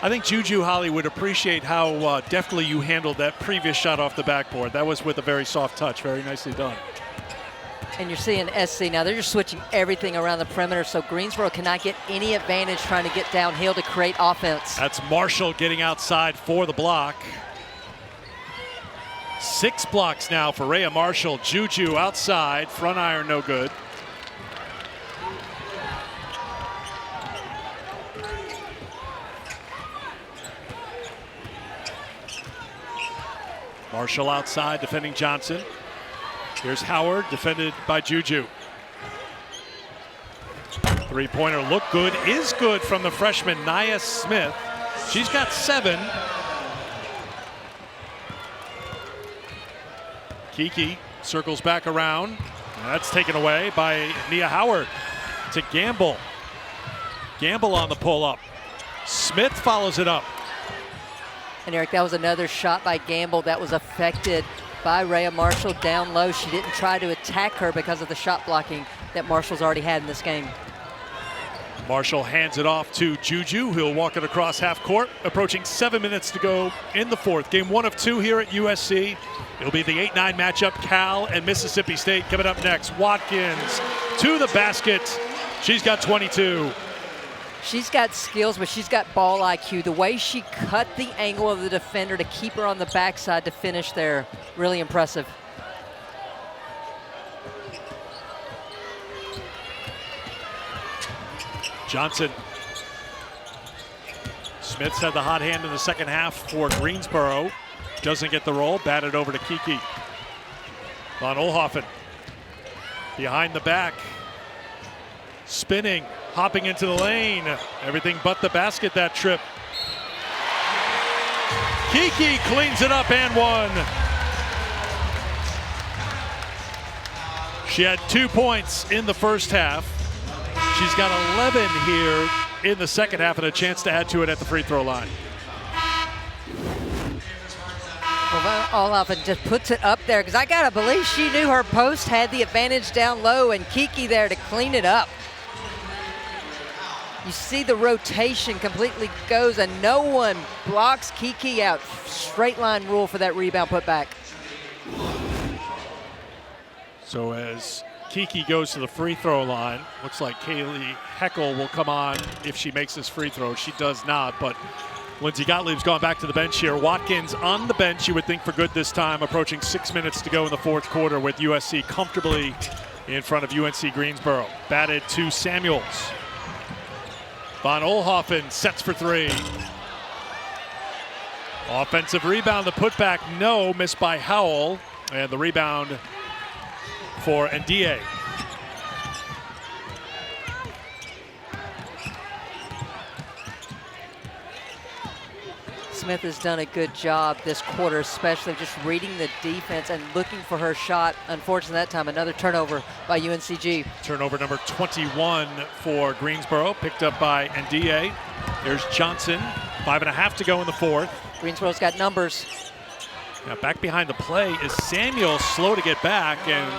I think Juju, Holly, would appreciate how deftly you handled that previous shot off the backboard. That was with a very soft touch. Very nicely done. And you're seeing SC now, they're just switching everything around the perimeter, so Greensboro cannot get any advantage trying to get downhill to create offense. That's Marshall getting outside for the block. 6 blocks now for Rhea Marshall. Juju outside, front iron no good. Marshall outside, defending Johnson. Here's Howard, defended by Juju. Three-pointer look good, is good from the freshman Nia Smith. She's got 7. Kiki circles back around. That's taken away by Nia Howard to Gamble. Gamble on the pull-up. Smith follows it up. And Eric, that was another shot by Gamble that was affected by Rhea Marshall down low. She didn't try to attack her because of the shot blocking that Marshall's already had in this game. Marshall hands it off to Juju, who'll walk it across half court. Approaching 7 minutes to go in the fourth. Game 1 of 2 here at USC. It'll be the 8-9 matchup, Cal and Mississippi State coming up next. Watkins to the basket. She's got 22. She's got skills, but she's got ball IQ. The way she cut the angle of the defender to keep her on the backside to finish there, really impressive. Johnson. Smith's had the hot hand in the second half for Greensboro. Doesn't get the roll, batted over to Kiki. Von Oelhoffen behind the back. Spinning, hopping into the lane. Everything but the basket that trip. Kiki cleans it up and one. She had 2 points in the first half. She's got 11 here in the second half and a chance to add to it at the free throw line. Well, Oelhoffen just puts it up there because I gotta believe she knew her post had the advantage down low and Kiki there to clean it up. You see the rotation completely goes and no one blocks Kiki out. Straight line rule for that rebound put back. So as Kiki goes to the free throw line, looks like Kaylee Heckel will come on if she makes this free throw. She does not, but Lindsey Gottlieb's gone back to the bench here. Watkins on the bench, you would think, for good this time. Approaching 6 minutes to go in the fourth quarter with USC comfortably in front of UNC Greensboro. Batted to Samuels. Von Oelhoffen sets for 3. Offensive rebound, the putback, no, missed by Howell. And the rebound for Ndiaye. Smith has done a good job this quarter, especially just reading the defense and looking for her shot. Unfortunately that time, another turnover by UNCG. Turnover number 21 for Greensboro, picked up by Ndiaye. There's Johnson, 5.5 to go in the fourth. Greensboro's got numbers. Now back behind the play is Samuel, slow to get back, and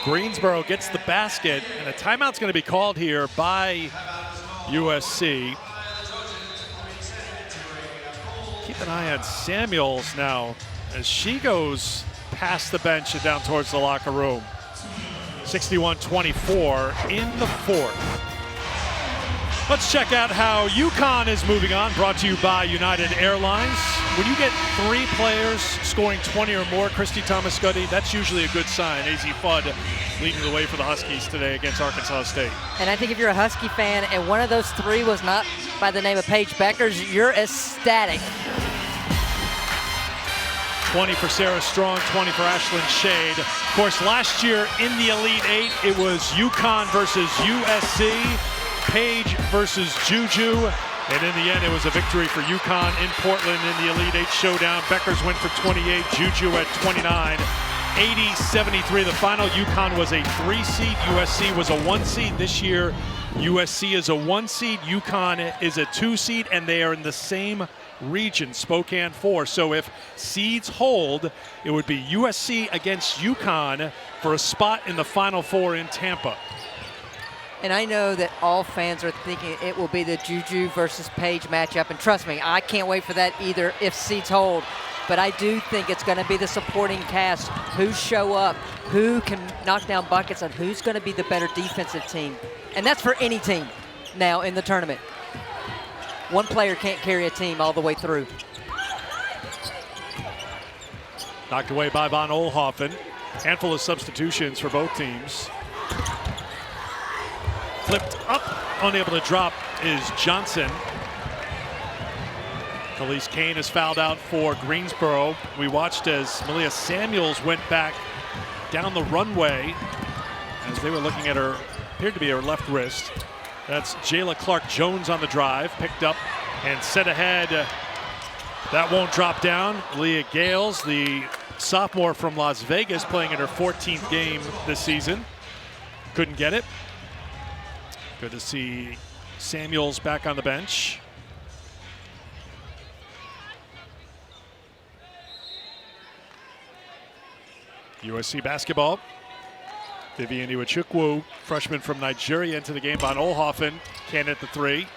Greensboro gets the basket, and a timeout's going to be called here by USC. Keep an eye on Samuels now as she goes past the bench and down towards the locker room. 61-24 in the fourth. Let's check out how UConn is moving on, brought to you by United Airlines. When you get 3 players scoring 20 or more, Christy Thomas-Scuddy, that's usually a good sign. AZ Fudd leading the way for the Huskies today against Arkansas State. And I think if you're a Husky fan and one of those 3 was not by the name of Paige Beckers, you're ecstatic. 20 for Sarah Strong, 20 for Ashlyn Shade. Of course, last year in the Elite Eight, it was UConn versus USC, Page versus Juju, and in the end, it was a victory for UConn in Portland in the Elite Eight showdown. Beckers went for 28, Juju at 29. 80-73 the final. UConn was a 3 seed, USC was a 1 seed. This year, USC is a 1 seed, UConn is a 2 seed, and they are in the same region, Spokane 4. So if seeds hold, it would be USC against UConn for a spot in the Final Four in Tampa. And I know that all fans are thinking it will be the Juju versus Page matchup. And trust me, I can't wait for that either if seeds hold. But I do think it's going to be the supporting cast, who show up, who can knock down buckets, and who's going to be the better defensive team. And that's for any team now in the tournament. One player can't carry a team all the way through. Knocked away by Von Oelhoffen. Handful of substitutions for both teams. Flipped up, unable to drop is Johnson. Khalees Kane is fouled out for Greensboro. We watched as Malia Samuels went back down the runway as they were looking at her, appeared to be her left wrist. That's Jayla Clark-Jones on the drive, picked up and set ahead. That won't drop down. Leah Gales, the sophomore from Las Vegas, playing in her 14th game this season. Couldn't get it. Good to see Samuels back on the bench. USC basketball. Vivian Iwachukwu, freshman from Nigeria, into the game. Von Oelhoffen can't hit the three.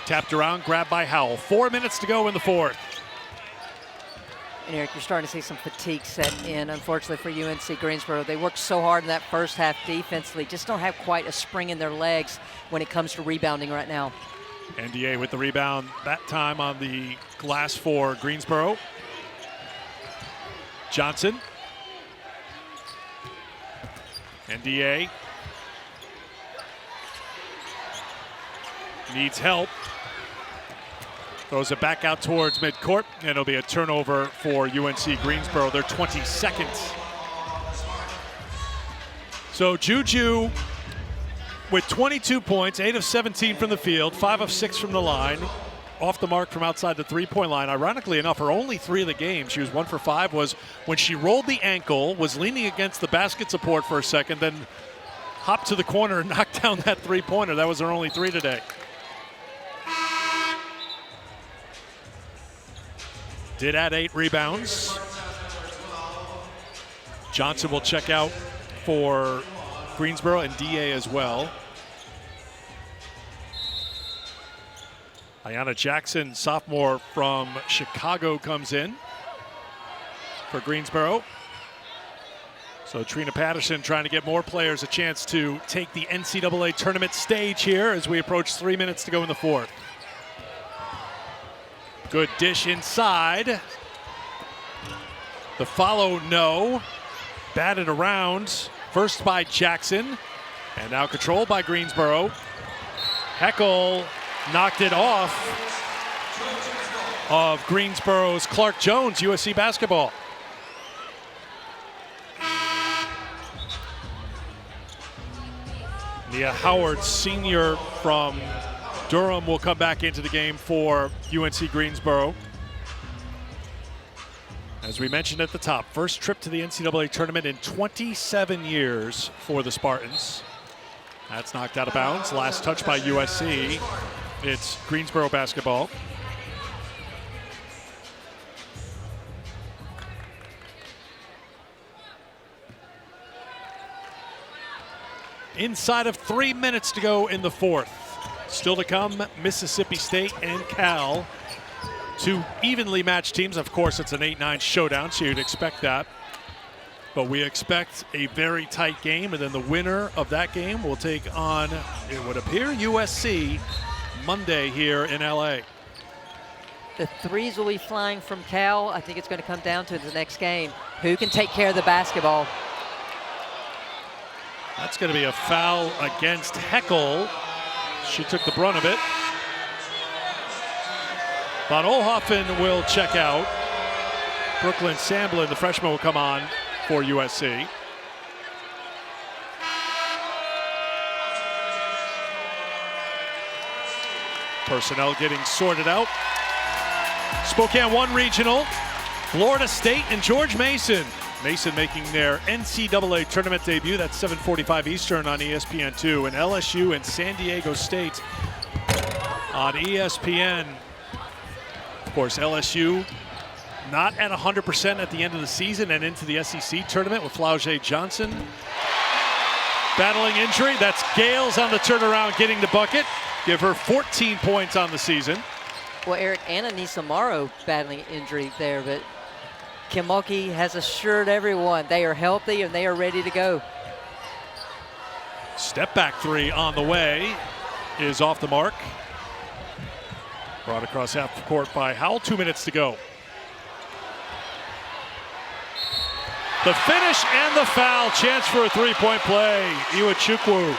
Tapped around, grabbed by Howell. 4 minutes to go in the fourth. And Eric, you're starting to see some fatigue set in, unfortunately, for UNC Greensboro. They worked so hard in that first half defensively, just don't have quite a spring in their legs when it comes to rebounding right now. NDA with the rebound, that time on the glass for Greensboro. Johnson. NDA needs help. Throws it back out towards midcourt, and it'll be a turnover for UNC Greensboro, their 22nd. So Juju with 22 points, 8 of 17 from the field, 5 of 6 from the line, off the mark from outside the three-point line. Ironically enough, her only 3 of the game, she was 1 for 5, was when she rolled the ankle, was leaning against the basket support for a second, then hopped to the corner and knocked down that three-pointer. That was her only 3 today. Did add 8 rebounds. Johnson will check out for Greensboro, and DA as well. Ayanna Jackson, sophomore from Chicago, comes in for Greensboro. So Trina Patterson trying to get more players a chance to take the NCAA tournament stage here as we approach 3 minutes to go in the fourth. Good dish inside. The follow, no. Batted around. First by Jackson. And now controlled by Greensboro. Heckel knocked it off of Greensboro's Clark-Jones, USC basketball. Nia Howard, senior from Durham, will come back into the game for UNC Greensboro. As we mentioned at the top, first trip to the NCAA tournament in 27 years for the Spartans. That's knocked out of bounds. Last touch by USC. It's Greensboro basketball. Inside of 3 minutes to go in the fourth. Still to come, Mississippi State and Cal. 2 evenly matched teams. Of course, it's an 8-9 showdown, so you'd expect that. But we expect a very tight game, and then the winner of that game will take on, it would appear, USC Monday here in LA. The threes will be flying from Cal. I think it's going to come down to the next game. Who can take care of the basketball? That's going to be a foul against Heckel. She took the brunt of it. Von Oelhoffen will check out. Brooklyn Samblin, the freshman, will come on for USC. Personnel getting sorted out. Spokane 1 regional, Florida State and George Mason. Mason making their NCAA tournament debut. That's 7:45 Eastern on ESPN2. And LSU and San Diego State on ESPN. Of course, LSU not at 100% at the end of the season and into the SEC tournament with Flau'jae Johnson battling injury. That's Gales on the turnaround getting the bucket. Give her 14 points on the season. Well, Eric, Ananisa Morrow battling injury there, but Kim Mulkey has assured everyone they are healthy and they are ready to go. Step back three on the way is off the mark. Brought across half court by Howell. 2 minutes to go. The finish and the foul. Chance for a three-point play. Iwachukwu.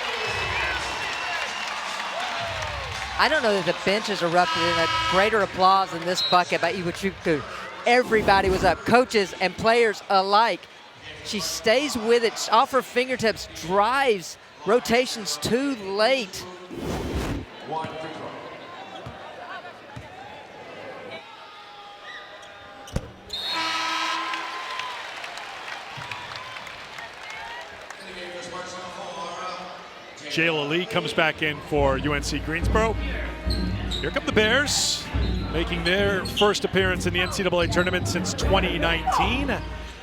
I don't know that the bench has erupted in a greater applause than this bucket by Iwachukwu. Everybody was up, coaches and players alike. She stays with it off her fingertips, drives, rotations too late. Jayla Lee comes back in for UNC Greensboro. Here come the Bears, making their first appearance in the NCAA tournament since 2019.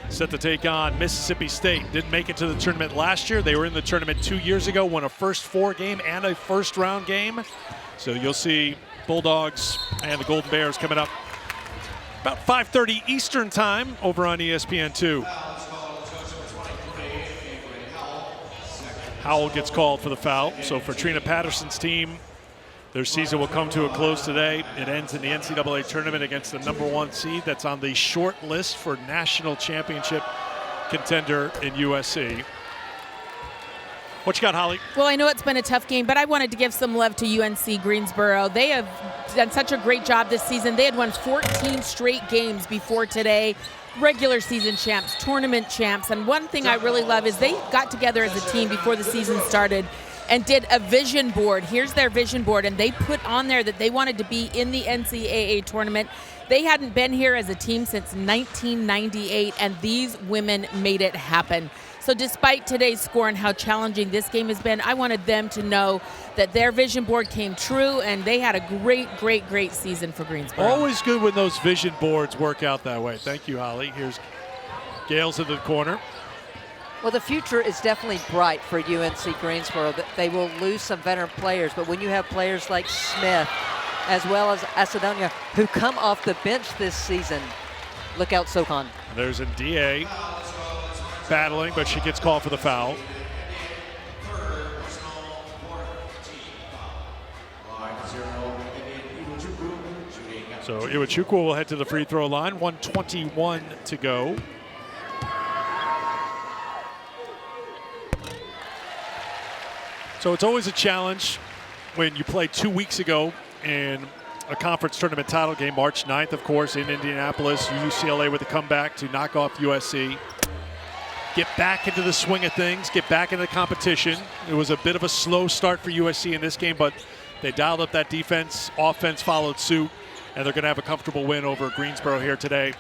Set to take on Mississippi State. Didn't make it to the tournament last year. They were in the tournament 2 years ago, won a first four game and a first round game. So you'll see Bulldogs and the Golden Bears coming up about 5:30 Eastern time over on ESPN2. Howell gets called for the foul. So for Trina Patterson's team, their season will come to a close today. It ends in the NCAA tournament against the #1 seed that's on the short list for national championship contender in USC. What you got, Holly? Well, I know it's been a tough game, but I wanted to give some love to UNC Greensboro. They have done such a great job this season. They had won 14 straight games before today. Regular season champs, tournament champs, and one thing I really love is they got together as a team before the season started and did a vision board. Here's their vision board, and they put on there that they wanted to be in the NCAA tournament. They hadn't been here as a team since 1998, and these women made it happen. So despite today's score and how challenging this game has been, I wanted them to know that their vision board came true, and they had a great season for Greensboro. Always good when those vision boards work out that way. Thank you, Holly. Here's Gales in the corner. Well, the future is definitely bright for UNC Greensboro. They will lose some veteran players, but when you have players like Smith, as well as Asadonia, who come off the bench this season, look out, SoCon. There's a DA battling, but she gets called for the foul. So Iwachukwu will head to the free throw line. 1:21 to go. So it's always a challenge when you play 2 weeks ago in a conference tournament title game, March 9th, of course, in Indianapolis. UCLA with a comeback to knock off USC. Get back into the swing of things, get back into the competition. It was a bit of a slow start for USC in this game, but they dialed up that defense. Offense followed suit, and they're going to have a comfortable win over Greensboro here today,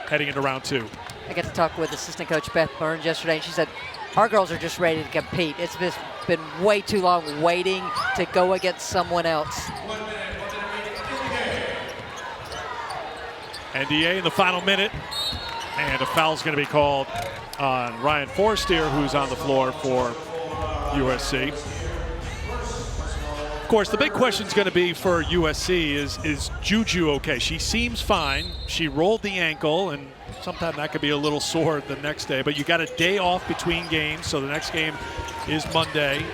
heading into round two. I got to talk with assistant coach Beth Burns yesterday, and she said, our girls are just ready to compete. It's just been way too long waiting to go against someone else. NDA in the final minute, and a foul's going to be called on Ryan Forestier, who's on the floor for USC. Of course, the big question is going to be for USC is Juju okay? She seems fine. She rolled the ankle, and sometimes that could be a little sore the next day, but you got a day off between games, so the next game is Monday.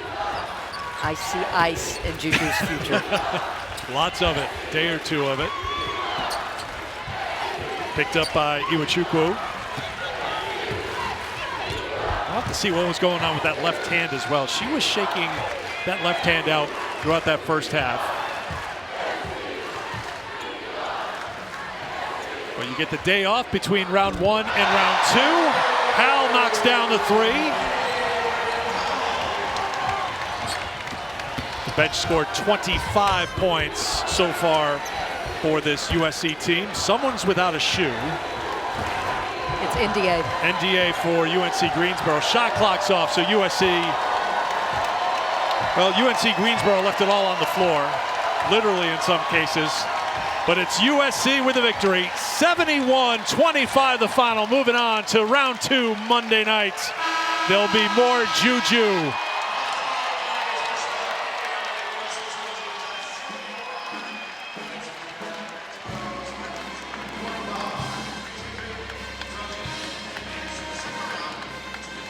I see ice in Juju's future. Lots of it, day or two of it. Picked up by Iwachukwu. I'll have to see what was going on with that left hand as well. She was shaking that left hand out throughout that first half. But you get the day off between round 1 and round 2. Hal knocks down the 3. The bench scored 25 points so far for this USC team. Someone's without a shoe. It's NDA. NDA for UNC Greensboro. Shot clock's off, so UNC Greensboro left it all on the floor, literally in some cases. But it's USC with a victory. 71-25 the final. Moving on to round 2 Monday night. There'll be more Juju.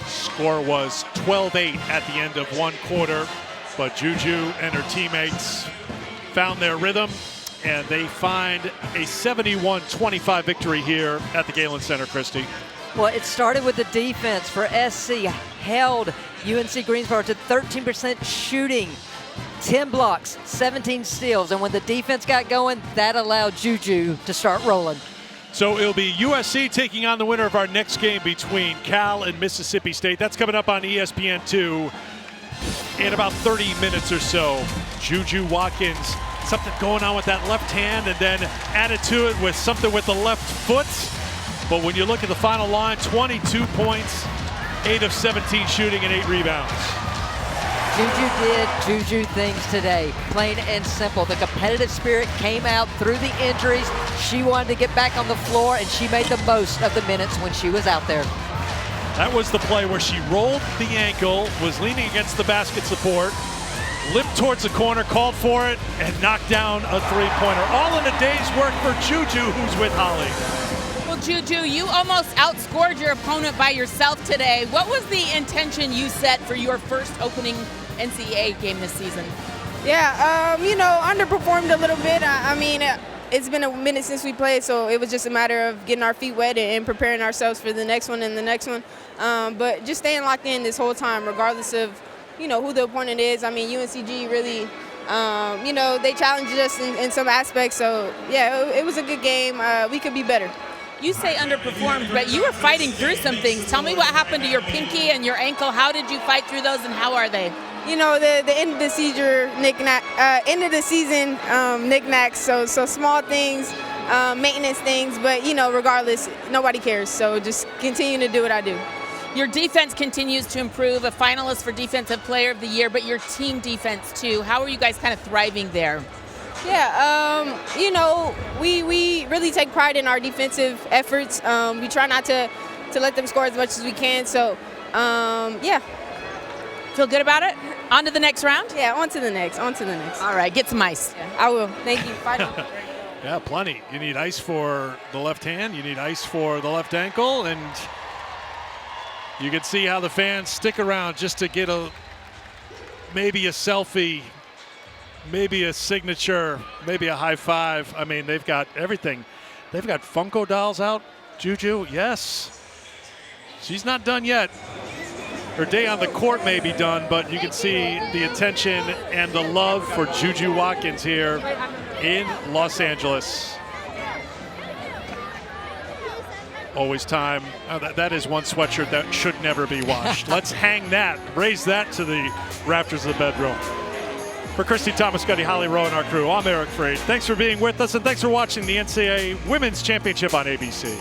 Score was 12-8 at the end of 1 quarter, but Juju and her teammates found their rhythm, and they find a 71-25 victory here at the Galen Center, Christy. Well, it started with the defense for SC, held UNC Greensboro to 13% shooting, 10 blocks, 17 steals, and when the defense got going, that allowed Juju to start rolling. So it'll be USC taking on the winner of our next game between Cal and Mississippi State. That's coming up on ESPN2 in about 30 minutes or so. Juju Watkins, something going on with that left hand, and then added to it with something with the left foot. But when you look at the final line, 22 points, 8 of 17 shooting, and 8 rebounds. Juju did Juju things today, plain and simple. The competitive spirit came out through the injuries. She wanted to get back on the floor, and she made the most of the minutes when she was out there. That was the play where she rolled the ankle, was leaning against the basket support, limped towards the corner, called for it, and knocked down a three-pointer. All in a day's work for Juju, who's with Holly. Well, Juju, you almost outscored your opponent by yourself today. What was the intention you set for your first opening NCAA game this season? Yeah, underperformed a little bit. I mean, it's been a minute since we played, so it was just a matter of getting our feet wet and preparing ourselves for the next one and the next one. But just staying locked in this whole time, regardless of, who the opponent is. I mean, UNCG really, they challenged us in some aspects. So, yeah, it was a good game. We could be better. You say underperformed, but you were fighting through some things. Tell me what happened to your pinky and your ankle. How did you fight through those, and how are they? The end of the season knickknacks. So small things, maintenance things, but regardless, nobody cares. So just continue to do what I do. Your defense continues to improve, a finalist for Defensive Player of the Year, but your team defense too. How are you guys kind of thriving there? Yeah, we really take pride in our defensive efforts. We try not to let them score as much as we can. So, yeah. Feel good about it? On to the next round? Yeah, on to the next. All right, get some ice. Yeah, I will. Thank you. Bye now. Yeah, plenty. You need ice for the left hand. You need ice for the left ankle. And you can see how the fans stick around just to get maybe a selfie, maybe a signature, maybe a high five. I mean, they've got everything. They've got Funko dolls out. Juju, yes. She's not done yet. Her day on the court may be done, but you can see the attention and the love for Juju Watkins here in Los Angeles. Always time. That is one sweatshirt that should never be washed. Let's hang that, raise that to the rafters of the bedroom. For Christy Thomas-Cuddy, Holly Rowe, and our crew, I'm Eric Freed. Thanks for being with us, and thanks for watching the NCAA Women's Championship on ABC.